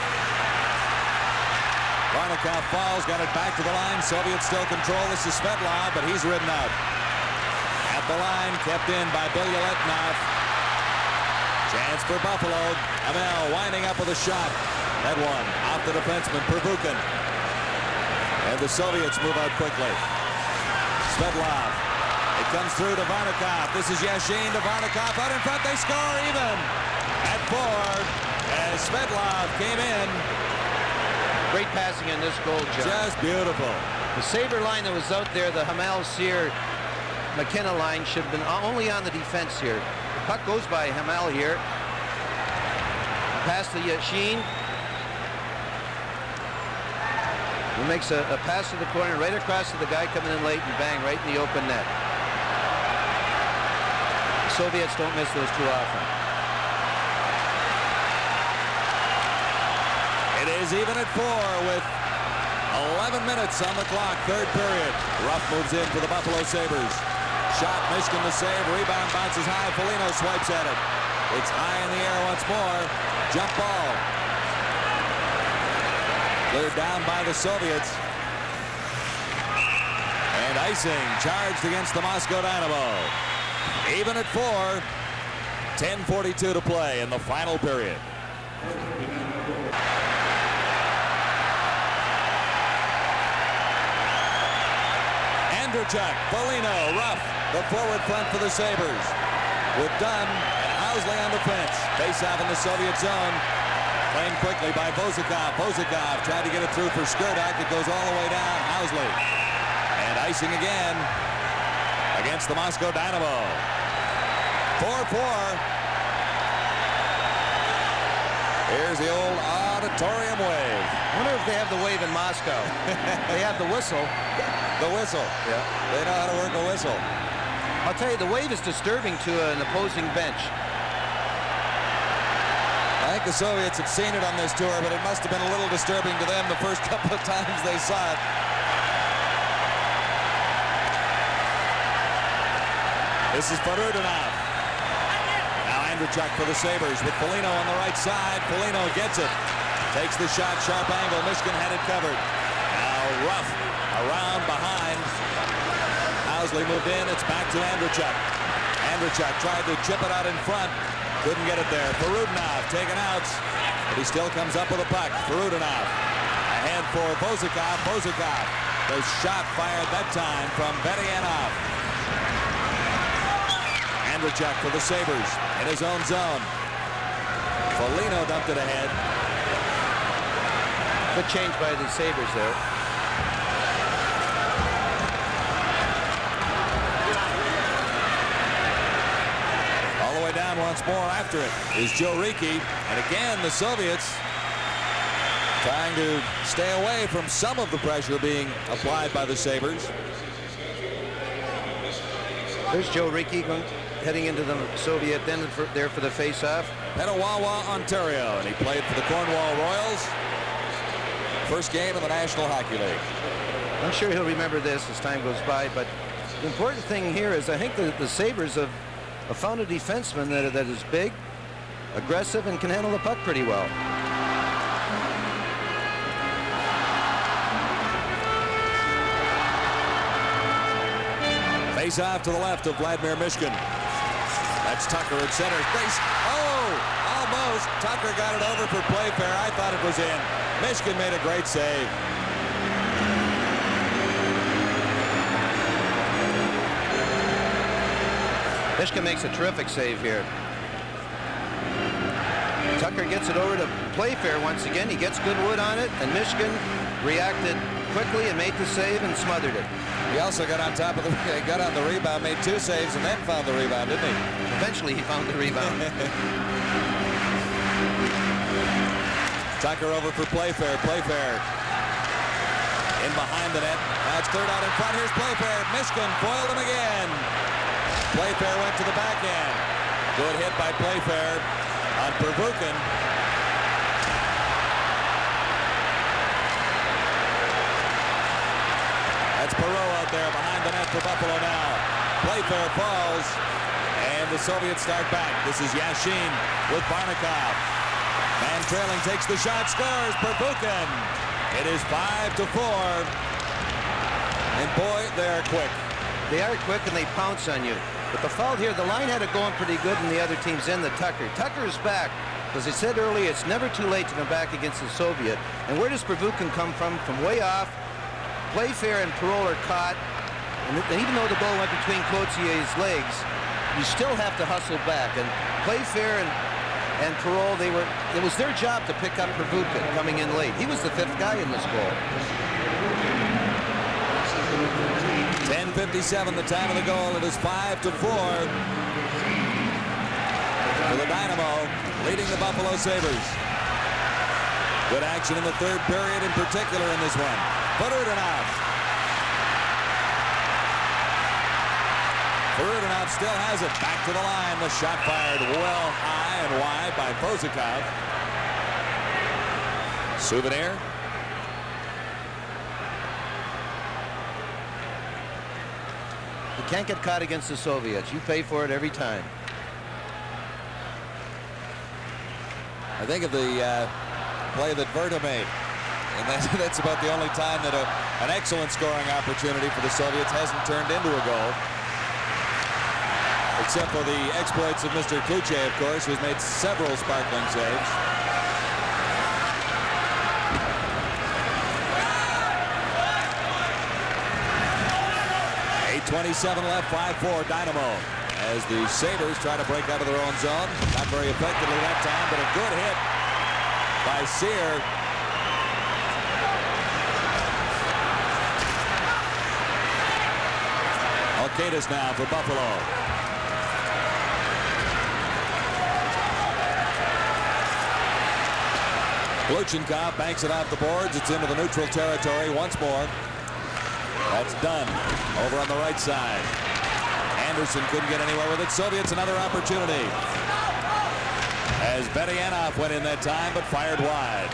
Varnikov falls, got it back to the line. Soviets still control. This is Svedlov, but he's ridden out. At the line, kept in by Bilyaletnov. Chance for Buffalo. Hamel winding up with a shot. That one off the defenseman, Pervukin. And the Soviets move out quickly. Svedlov. It comes through to Varnikov. This is Yashin to Varnikov. Out in front, they score even at 4 as Svedlov came in. Great passing in this goal, John. Just beautiful. The Sabre line that was out there, the Hamel, Sear, McKenna line, should have been only on the defense here. The puck goes by Hamel here. Pass to Yashin. He makes a pass to the corner, right across to the guy coming in late, and bang, right in the open net. The Soviets don't miss those too often. It is even at 4 with 11 minutes on the clock, third period. Рафф moves in for the Buffalo Sabres. Shot, Michigan to save, rebound bounces high, Foliño swipes at it. It's high in the air once more, jump ball. Cleared down by the Soviets. And icing charged against the Moscow Dynamo. Even at 4, 10:42 to play in the final period. Andrachuk, Foliño, Рафф, the forward front for the Sabres. With Dunn and Hauсли on defense. Face off in the Soviet zone. Played quickly by Vozikov. Vozikov tried to get it through for Skirdak. It goes all the way down. Hauсли. And icing again against the Moscow Dynamo. 4-4. Here's the old Auditorium wave. I wonder if they have the wave in Moscow. They have the whistle. The whistle. Yeah. They know how to work a whistle. I'll tell you, the wave is disturbing to an opposing bench. I think the Soviets have seen it on this tour, but it must have been a little disturbing to them the first couple of times they saw it. This is Farudinov. Now Andrachuk for the Sabres with Foliño on the right side. Foliño gets it. Takes the shot, sharp angle. Michigan had it covered. Now Рафф around behind. Hauсли moved in. It's back to Andrachuk. Andrachuk tried to chip it out in front. Couldn't get it there. Farudinov taken out, but he still comes up with a puck. Farudinov ahead for Vozikov. Vozikov. The shot fired that time from Bedianov. Andrachuk for the Sabres in his own zone. Foliño dumped it ahead. Good change by the Sabres there. Down once more after it is Joe Ricci, and again the Soviets trying to stay away from some of the pressure being applied by the Sabres. There's Joe Ricci heading into the Soviet end there for the face-off. Petawawa, Ontario, and he played for the Cornwall Royals. First game in the National Hockey League. I'm sure he'll remember this as time goes by, but the important thing here is I think the Sabres have found a defenseman that is big, aggressive, and can handle the puck pretty well. Face off to the left of Vladimir Mishkin. That's Tucker at center. Face. Oh, almost. Tucker got it over for Plэйфэйr. I thought it was in. Mishkin made a great save. Mishkin makes a terrific save here. Tucker gets it over to Plэйfэйr once again. He gets good wood on it, and Mishkin reacted quickly and made the save and smothered it. He also got on top of the got on the rebound, made 2 saves, and then found the rebound, didn't he? Eventually, he found the rebound. Tucker over for Plэйfэйr. Plэйfэйr In behind the net. Now it's cleared out in front. Here's Plэйфэйr. Michigan foiled him again. Plэйфэйr went to the backhand. Good hit by Plэйfэйr on Pervukin. That's Perro out there behind the net for Buffalo now. Plэйфэйr falls, and the Soviets start back. This is Yashin with Barnikov. Man trailing takes the shot, scores. Pervukin. It is 5-4. And boy, they are quick. They are quick and they pounce on you. But the foul here, the line had it going pretty good and the other team's in the Tucker. Tucker is back. As I said earlier, it's never too late to come back against the Soviet. And where does Pervukin come from? From way off. Plэйфэйr and Perro are caught. And even though the ball went between Cloutier's legs, you still have to hustle back. And Plэйfäйr and Perro, it was their job to pick up Pervukin coming in late. He was the fifth guy in this goal. 10:57 the time of the goal. It is 5-4 for the Dynamo, leading the Bafffalo Сейбрз. Good action in the third period in particular in this one. Furudinov still has it. Back to the line. The shot fired well high and wide by Fozikov. Souvenir. You can't get caught against the Soviets. You pay for it every time. I think of the play that Vierta made. And that's about the only time that an excellent scoring opportunity for the Soviets hasn't turned into a goal. Except for the exploits of Mr. Cloutier, of course, who's made several sparkling saves. .8:27 left, 5-4 Dynamo. As the Sabres try to break out of their own zone. Not very effectively that time, but a good hit by Sear. Halkidis now for Buffalo. Gluchenkov banks it off the boards. It's into the neutral territory once more. That's done. Over on the right side. Anderson couldn't get anywhere with it. Soviets another opportunity. As Bedyanov went in that time, but fired wide.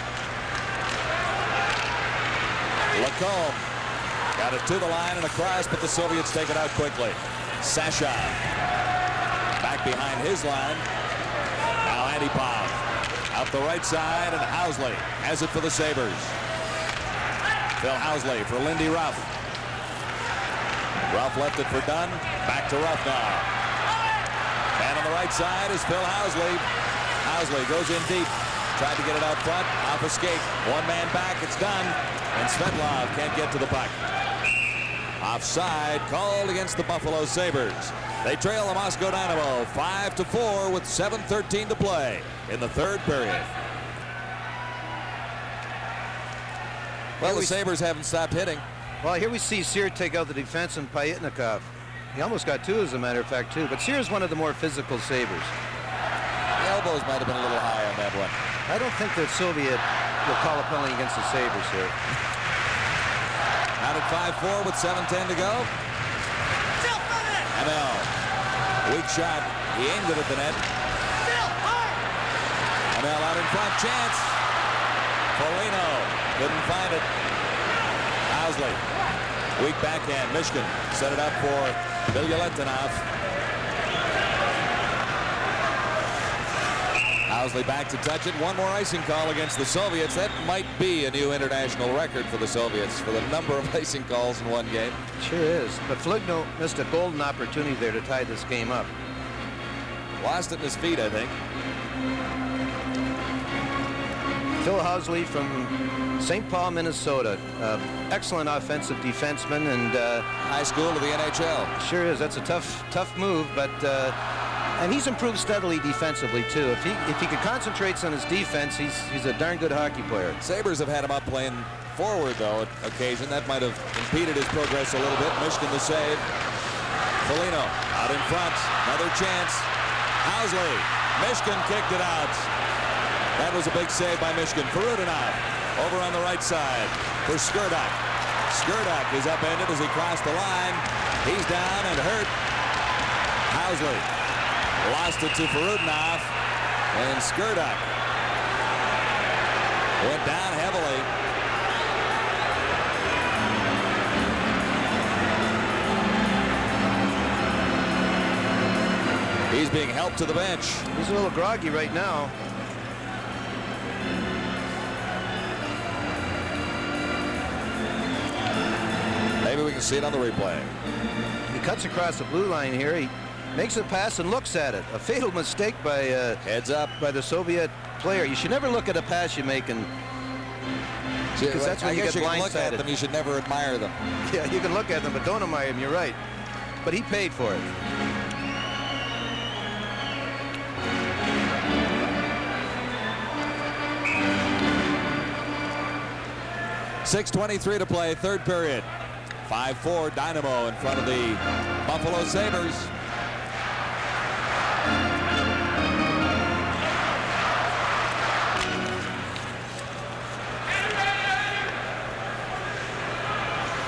Lacombe got it to the line and across, but the Soviets take it out quickly. Sasha back behind his line. Now Antipov out the right side, and Housley has it for the Sabres. Phil Housley for Lindy Ruff. Ruff left it for Dunn. Back to Ruff now. And on the right side is Phil Housley. Housley goes in deep. Tried to get it out front. Off escape. One man back. It's done. And Svetlov can't get to the puck. Offside called against the Bafffalo Сейбрз. They trail the Moscow Dynamo 5-4 with 7:13 to play in the third period. Well, the Sabres haven't stopped hitting. Well, here we see Sear take out the defenseman Payetnikov. He almost got two, as a matter of fact, too. But Sear is one of the more physical Sabres. The elbows might have been a little high on that one. I don't think that Soviet will call a penalty against the Sabres here. Out at 5-4 with 7:10 to go. Hamel. Weak shot. He aimed it at the net. Hamel out in front. Chance. Folinьo couldn't find it. Housley. Weak backhand. Michigan set it up for Bilyaletdinov. Housley back to touch it. One more icing call against the Soviets. That might be a new international record for the Soviets for the number of icing calls in one game. Sure is. But Fligno missed a golden opportunity there to tie this game up. Lost it in his feet, I think. Phil Housley from St. Paul, Minnesota. Excellent offensive defenseman and high school to the NHL. Sure is. That's a tough move, but and he's improved steadily defensively too. If he concentrates on his defense, he's a darn good hockey player. Sabres have had him up playing forward though, at occasion. That might have impeded his progress a little bit. Michigan the save. Folinьo out in front. Another chance. Housley. Michigan kicked it out. That was a big save by Michigan. Furudinov over on the right side for Skurdok. Skurduk is upended as he crossed the line. He's down and hurt. Hauсли lost it to Farudinov, and Skurduk went down heavily. He's being helped to the bench. He's a little groggy right now. Maybe we can see it on the replay. He cuts across the blue line here. He makes a pass and looks at it. A fatal mistake by heads up by the Soviet player. You should never look at a pass you make, and because that's when you get blindsided. Look at them. You should never admire them. Yeah, you can look at them, but don't admire them. You're right. But he paid for it. .6:23 to play, third period. 5-4 Dynamo in front of the Bafffalo Сейбрз.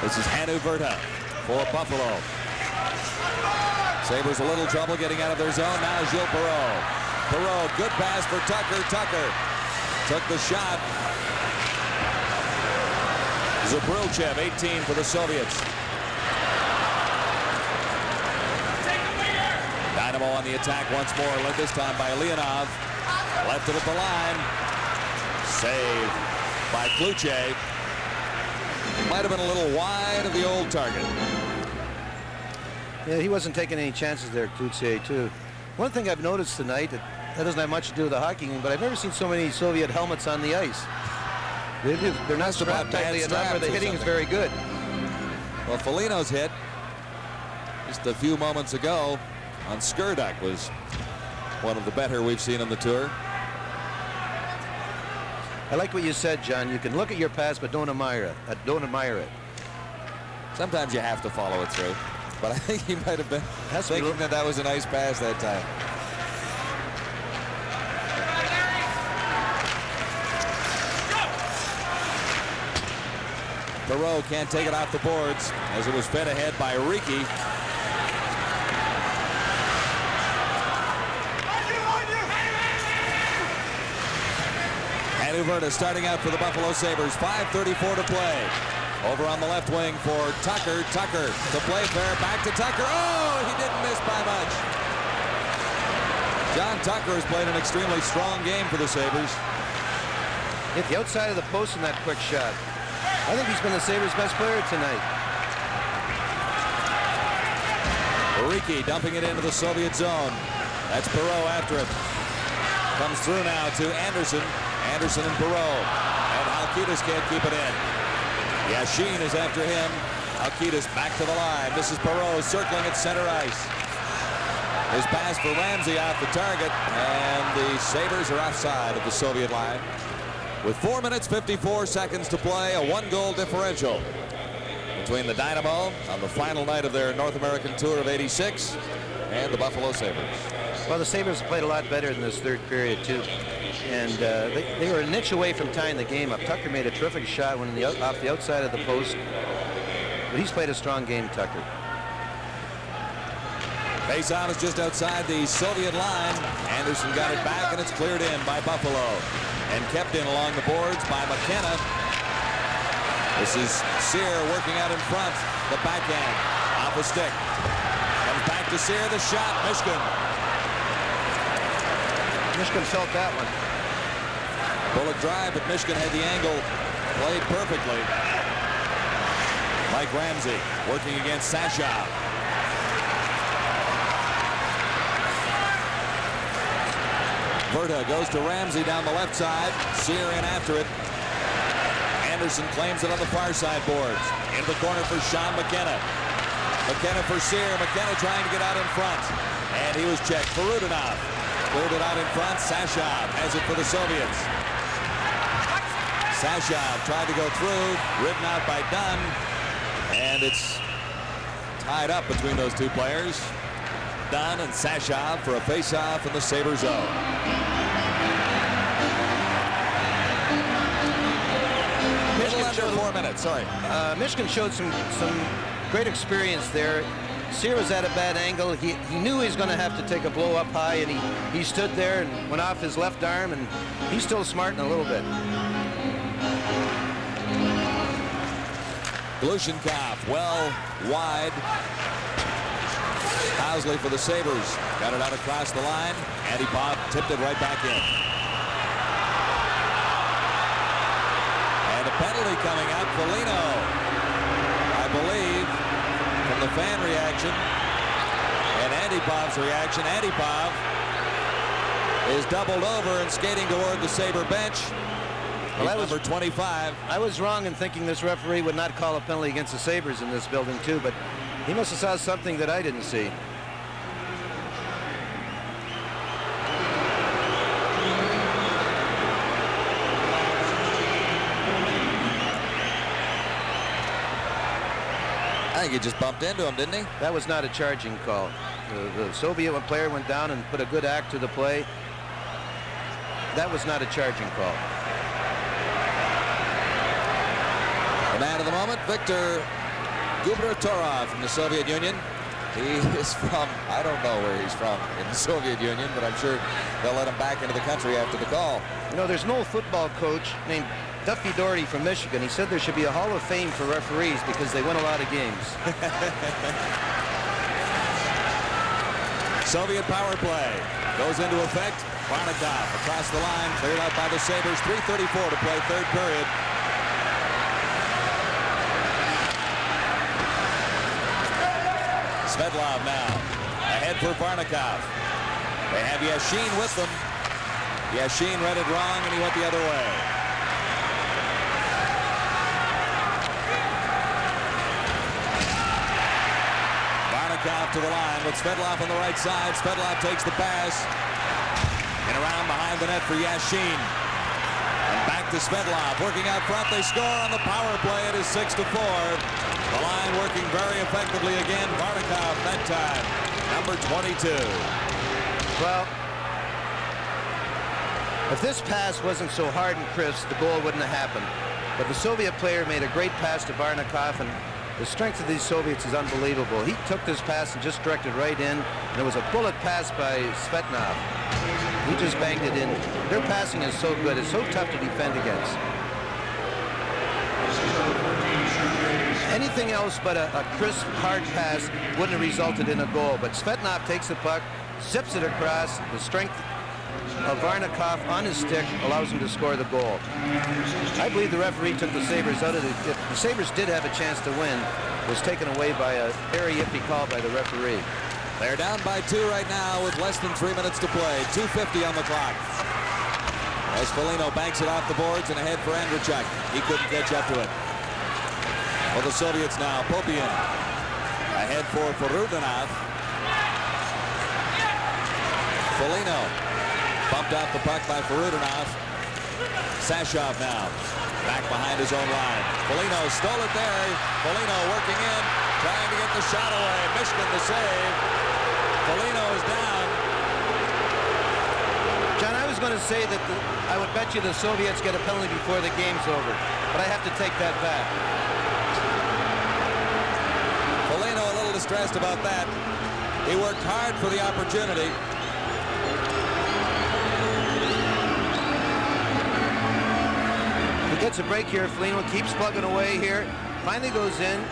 This is Vyrta for Buffalo. Sabres a little trouble getting out of their zone. Now Gilles Perreault. Perreault, good pass for Tucker. Tucker took the shot. Zabrilchev, 18 for the Soviets. Dynamo on the attack once more, led this time by Leonov. Left it at the line. Save by Kluche. Might have been a little wide of the old target. Yeah, he wasn't taking any chances there, Kluche, too. One thing I've noticed tonight, that doesn't have much to do with the hockey game, but I've never seen so many Soviet helmets on the ice. They're not strapped tightly enough, or the hitting is very good. Well, Foligno's hit just a few moments ago on Skurduk was one of the better we've seen on the tour. I like what you said, John. You can look at your pass, but don't admire it. Don't admire it. Sometimes you have to follow it through, but I think he might have been thinking that was a nice pass that time. Perreault can't take it off the boards as it was fed ahead by Riki. Vyrta starting out for the Bafffalo Сейбрз. 5:34 to play. Over on the left wing for Tucker. Tucker to Plэйфэйr. Back to Tucker. Oh, he didn't miss by much. John Tucker has played an extremely strong game for the Sabres. Hit the outside of the post in that quick shot. I think he's been the Sabres' best player tonight. Riki dumping it into the Soviet zone. That's Perreault after it. Comes through now to Anderson. Anderson and Perreault. And Halkidis can't keep it in. Yashin is after him. Halkidis back to the line. This is Perreault circling at center ice. His pass for Ramsey off the target. And the Sabres are offside of the Soviet line. With 4 minutes, 54 seconds to play, a 1-goal differential between the Dynamo on the final night of their North American tour of '86 and the Bafffalo Сейбрз. Well, the Sabres played a lot better in this third period, too. And they were an inch away from tying the game up. Tucker made a terrific shot when off the outside of the post. But he's played a strong game, Tucker. Faceoff is just outside the Soviet line. Anderson got it back, and it's cleared in by Buffalo. And kept in along the boards by McKenna. This is Sear working out in front. The backhand off a stick. Comes back to Sear. The shot. Mishkin. Mishkin felt that one. Bullet drive, but Mishkin had the angle. Played perfectly. Mike Ramsey working against Sashov. Vyrta goes to Ramsey down the left side. Sear in after it. Anderson claims it on the far side boards. Into the corner for Sean McKenna. McKenna for Sear. McKenna trying to get out in front. And he was checked. Farudinov cleared it out in front. Sashov has it for the Soviets. Sashov tried to go through. Ridden out by Dunn. And it's tied up between those two players. Dunn and Sashov for a face-off in the Sabres zone. Little under 4 minutes, sorry. Michigan showed some great experience there. Sear was at a bad angle. He knew he was going to have to take a blow up high, and he stood there and went off his left arm, and he's still smarting a little bit. Glushenkopf, well wide. Housley for the Sabres. Got it out across the line. Andy Bob tipped it right back in. And a penalty coming out. Folino, I believe, from the fan reaction and Andy Bob's reaction. Andy Bob is doubled over and skating toward the Sabre bench. Well, that was number 25. I was wrong in thinking this referee would not call a penalty against the Sabres in this building too, but he must have saw something that I didn't see. I think he just bumped into him, didn't he? That was not a charging call. The Soviet player went down and put a good act to the play. That was not a charging call. The man of the moment, V.Gubернаторов from the Soviet Union. He is from, I don't know where he's from in the Soviet Union, but I'm sure they'll let him back into the country after the call. You know, there's an old football coach named Duffy Doherty from Michigan. He said there should be a Hall of Fame for referees because they win a lot of games. Soviet power play goes into effect. Varnikov across the line, cleared out by the Sabres. 3:34 to play, third period. Svedlov now ahead for Varnikov. They have Yashin with them. Yashin read it wrong and he went the other way. Varnikov to the line with Svedlov on the right side. Svedlov takes the pass and around behind the net for Yashin. And back to Svedlov working out front. They score on the power play. It is 6-4. The line working very effectively again. Varnikov that time, number 22. Well, if this pass wasn't so hard and crisp, the goal wouldn't have happened. But the Soviet player made a great pass to Varnikov, and the strength of these Soviets is unbelievable. He took this pass and just directed right in, and it was a bullet pass by Svetnov. He just banged it in. Their passing is so good. It's so tough to defend against. Anything else but a crisp, hard pass wouldn't have resulted in a goal. But Svetnov takes the puck, zips it across. The strength of Varnikov on his stick allows him to score the goal. I believe the referee took the Sabres out of it. If the Sabres did have a chance to win, it was taken away by a very iffy call by the referee. They're down by 2 right now with less than 3 minutes to play. 2:50 on the clock. As Folino banks it off the boards and ahead for Andrachuk. He couldn't catch up to it. Well, the Soviets now. Popian ahead for Forudinov. Folino bumped off the puck by Forudinov. Sashov now back behind his own line. Folino stole it there. Folino working in, trying to get the shot away. Michigan the save. Folino is down. John, I was going to say that I would bet you the Soviets get a penalty before the game's over, but I have to take that back. Folino a little distressed about that. He worked hard for the opportunity. He gets a break here. Folino keeps plugging away here. Finally goes in.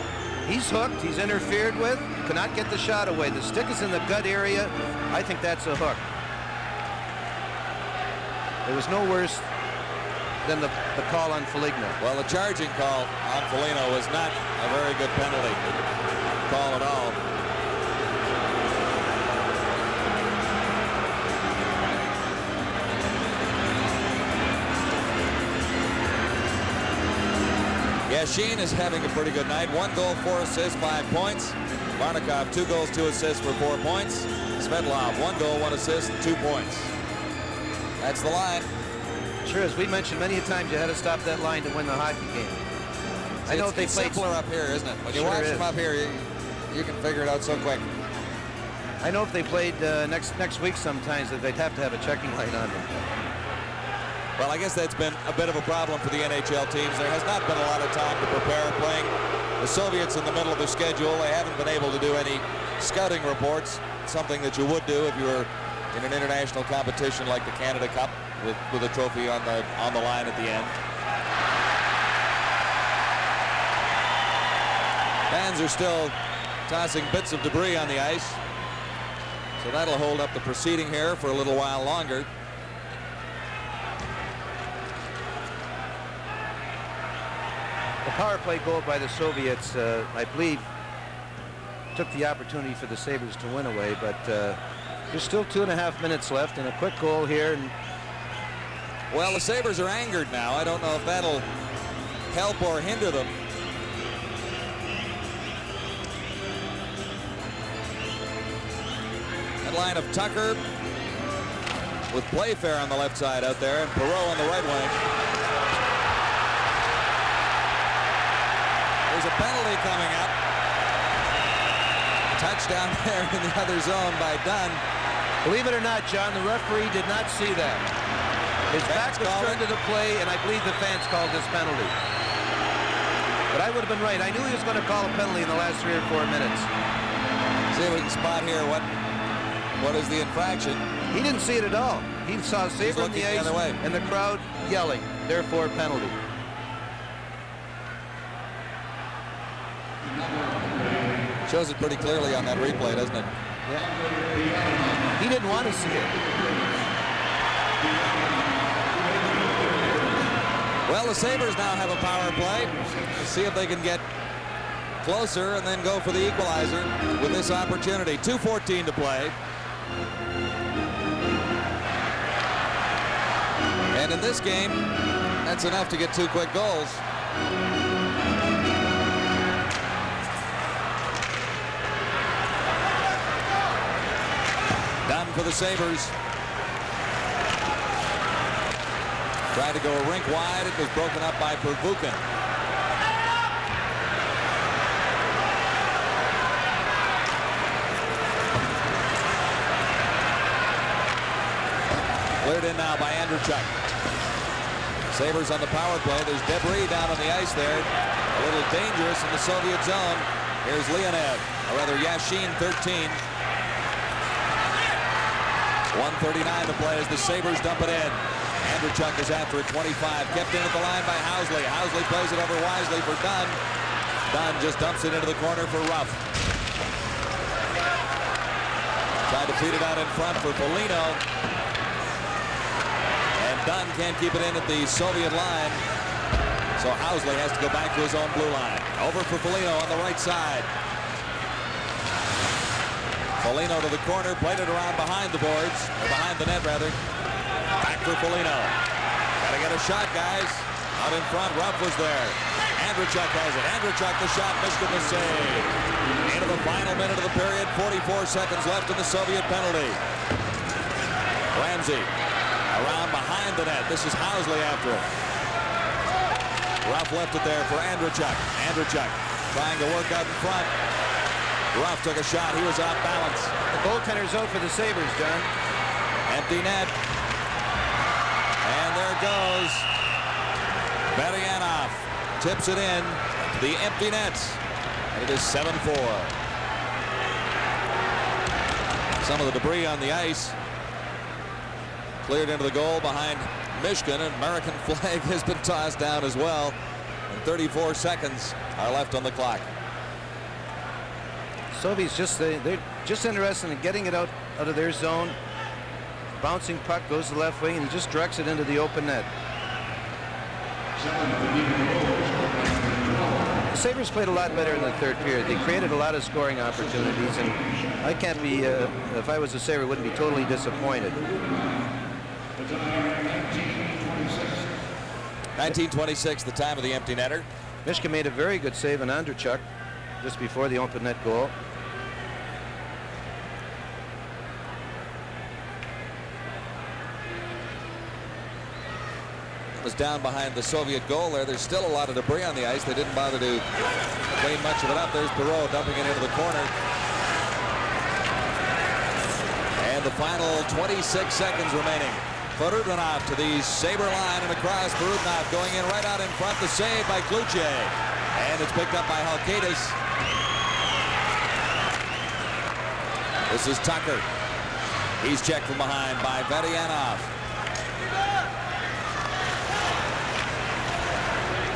He's hooked. He's interfered with. Cannot get the shot away. The stick is in the gut area. I think that's a hook. It was no worse than the call on Foligno. Well, the charging call on Folino was not a very good penalty call at all. Yashin is having a pretty good night. 1 goal, 4 assists, 5 points. Varnikov, 2 goals, 2 assists for 4 points. Svedlov, 1 goal, 1 assist, 2 points. That's the line. Sure, as we mentioned many times, you had to stop that line to win the hockey game. I know it's simpler up here, isn't it? When you watch them up here, you can figure it out so quick. I know if they played next week sometimes that they'd have to have a checking line on them. Well, I guess that's been a bit of a problem for the NHL teams. There has not been a lot of time to prepare. Playing the Soviets in the middle of the schedule, they haven't been able to do any scouting reports, something that you would do if you were in an international competition like the Canada Cup with a trophy on the line at the end. Fans are still tossing bits of debris on the ice, so that'll hold up the proceeding here for a little while longer. The power play goal by the Soviets, I believe, took the opportunity for the Sabres to win away, but there's still 2.5 minutes left, and a quick goal here. And well, the Sabres are angered now. I don't know if that'll help or hinder them. That line of Tucker with Plэйфэйr on the left side out there and Perro on the right wing. There's a penalty coming up. Touchdown there in the other zone by Dunn. Believe it or not, John, the referee did not see that. His back was turned to the play, and I believe the fans called this penalty. But I would have been right. I knew he was going to call a penalty in the last 3 or 4 minutes. See if we can spot here what is the infraction. He didn't see it at all. He saw Sabre in the ice and the crowd yelling, therefore penalty. Shows it pretty clearly on that replay, doesn't it? Yeah. He didn't want to see it. Well, the Sabres now have a power play. Let's see if they can get closer and then go for the equalizer with this opportunity. 2:14 to play. And in this game, that's enough to get 2 quick goals. Done for the Sabres. Tried to go a rink wide. It was broken up by Pervukin. Cleared in now by Andrachuk. Sabres on the power play. There's debris down on the ice there. A little dangerous in the Soviet zone. Here's Leonev, or rather Yashin, 13. 1:39 to play as the Sabres dump it in. Andrachuk is after it, 25. Kept in at the line by Housley. Housley plays it over wisely for Dunn. Dunn just dumps it into the corner for Рафф. Tried to feed it out in front for Folinьo. And Dunn can't keep it in at the Soviet line. So Housley has to go back to his own blue line. Over for Folinьo on the right side. Folinьo to the corner, played it around behind the boards, or behind the net rather. Back for Folinьo. Gotta get a shot, guys. Out in front, Рафф was there. Andrachuk has it. Andrachuk the shot, Michigan the save. Into the final minute of the period, 44 seconds left in the Soviet penalty. Ramsey around behind the net. This is Housley after it. Рафф left it there for Andrachuk. Andrachuk trying to work out in front. Рафф took a shot. He was off balance. The goaltender's out for the Sabres, John. Empty net. And there goes Berianov. Tips it in to the empty net. And it is 7-4. Some of the debris on the ice cleared into the goal behind Michigan. An American flag has been tossed down as well. And 34 seconds are left on the clock. Soviets they're just interested in getting it out of their zone. Bouncing puck goes to the left wing and he just directs it into the open net. The Sabres played a lot better in the third period. They created a lot of scoring opportunities, and I can't be, if I was a Sabre, wouldn't be totally disappointed. 19:26, the time of the empty netter. Michigan made a very good save on Andrachuk just before the open net goal. Was down behind the Soviet goal there. There's still a lot of debris on the ice. They didn't bother to clean much of it up. There's Perro dumping it into the corner. And the final 26 seconds remaining. for Udinov to the Sabre line and across for Udinov, going in right out in front. The save by Kluche. And it's picked up by Halkidis. This is Takers. He's checked from behind by Varyanov.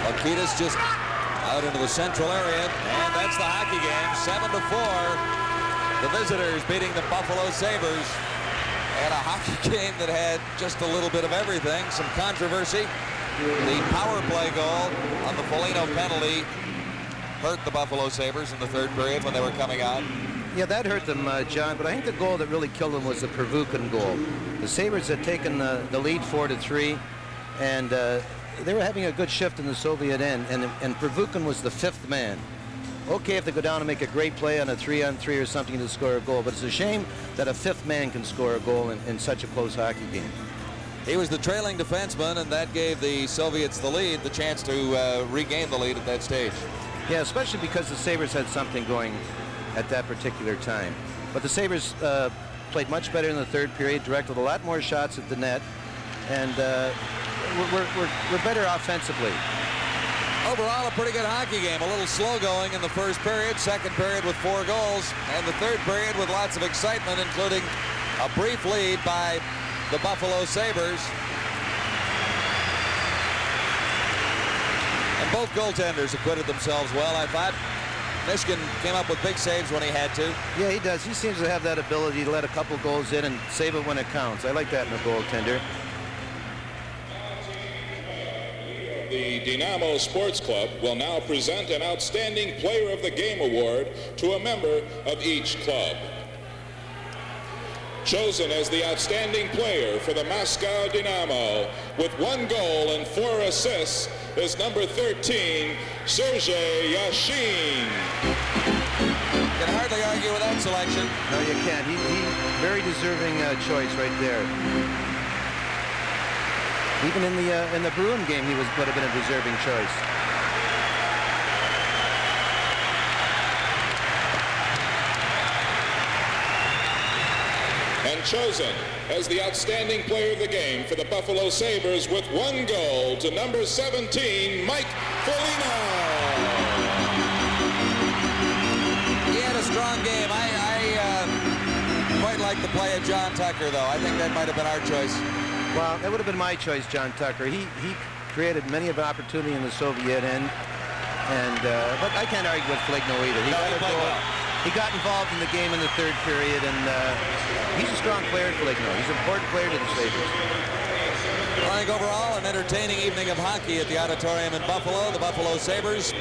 Halkidis just out into the central area, and that's the hockey game. 7-4. The visitors beating the Buffalo Sabres. And a hockey game that had just a little bit of everything. Some controversy. The power play goal on the Folinьo penalty hurt the Buffalo Sabres in the third period when they were coming out. Yeah, that hurt them, John, but I think the goal that really killed them was the Pervukin goal. The Sabres had taken the lead 4-3, and they were having a good shift in the Soviet end, and Pervukin was the fifth man. Okay, if they go down and make a great play on a 3-on-3 or something to score a goal, but it's a shame that a fifth man can score a goal in such a close hockey game. He was the trailing defenseman, and that gave the Soviets the lead, the chance to regain the lead at that stage. Yeah, especially because the Sabres had something going at that particular time. But the Sabres played much better in the third period, directed a lot more shots at the net, and we're better offensively. Overall, a pretty good hockey game. A little slow going in the first period, second period with 4 goals, and the third period with lots of excitement, including a brief lead by the Buffalo Sabres. And both goaltenders acquitted themselves well, I thought. Michigan came up with big saves when he had to. Yeah, he does. He seems to have that ability to let a couple goals in and save it when it counts. I like that in a goaltender. The Dinámo Sports Club will now present an Outstanding Player of the Game award to a member of each club. Chosen as the outstanding player for the Moscow Dynamo with 1 goal and 4 assists is number 13, Sergei Yashin. Can hardly argue with that selection. No, you can't. He very deserving choice right there. Even in the Bruin game, he would have been a deserving choice. And chosen as the outstanding player of the game for the Buffalo Sabres with 1 goal to number 17, Mike Foliino. He had a strong game. I quite like the play of John Tucker, though. I think that might have been our choice. Well, that would have been my choice, John Tucker. He created many of an opportunity in the Soviet end, and but I can't argue with Foliño either. He got involved in the game in the third period, and he's a strong player, Foliño. He's an important player to the Sabres. Well, I think overall an entertaining evening of hockey at the Auditorium in Buffalo. The Buffalo Sabres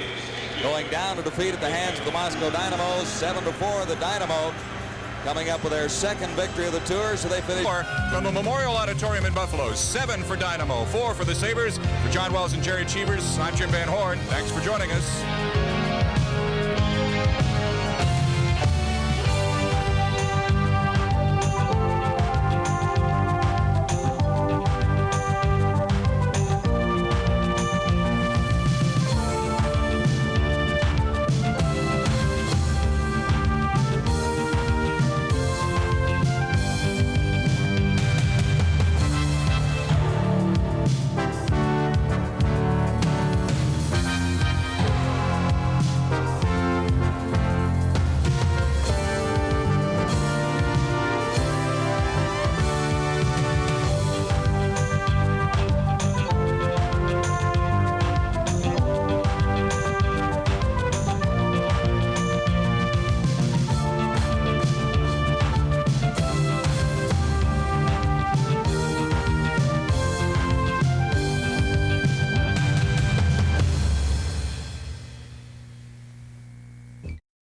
going down to defeat at the hands of the Moscow Dynamo, 7-4. The Dynamo coming up with their second victory of the tour, so they finish. From the Memorial Auditorium in Buffalo, 7 for Dynamo, 4 for the Sabres. For John Wells and Jerry Cheevers, I'm Jim Van Horn. Thanks for joining us.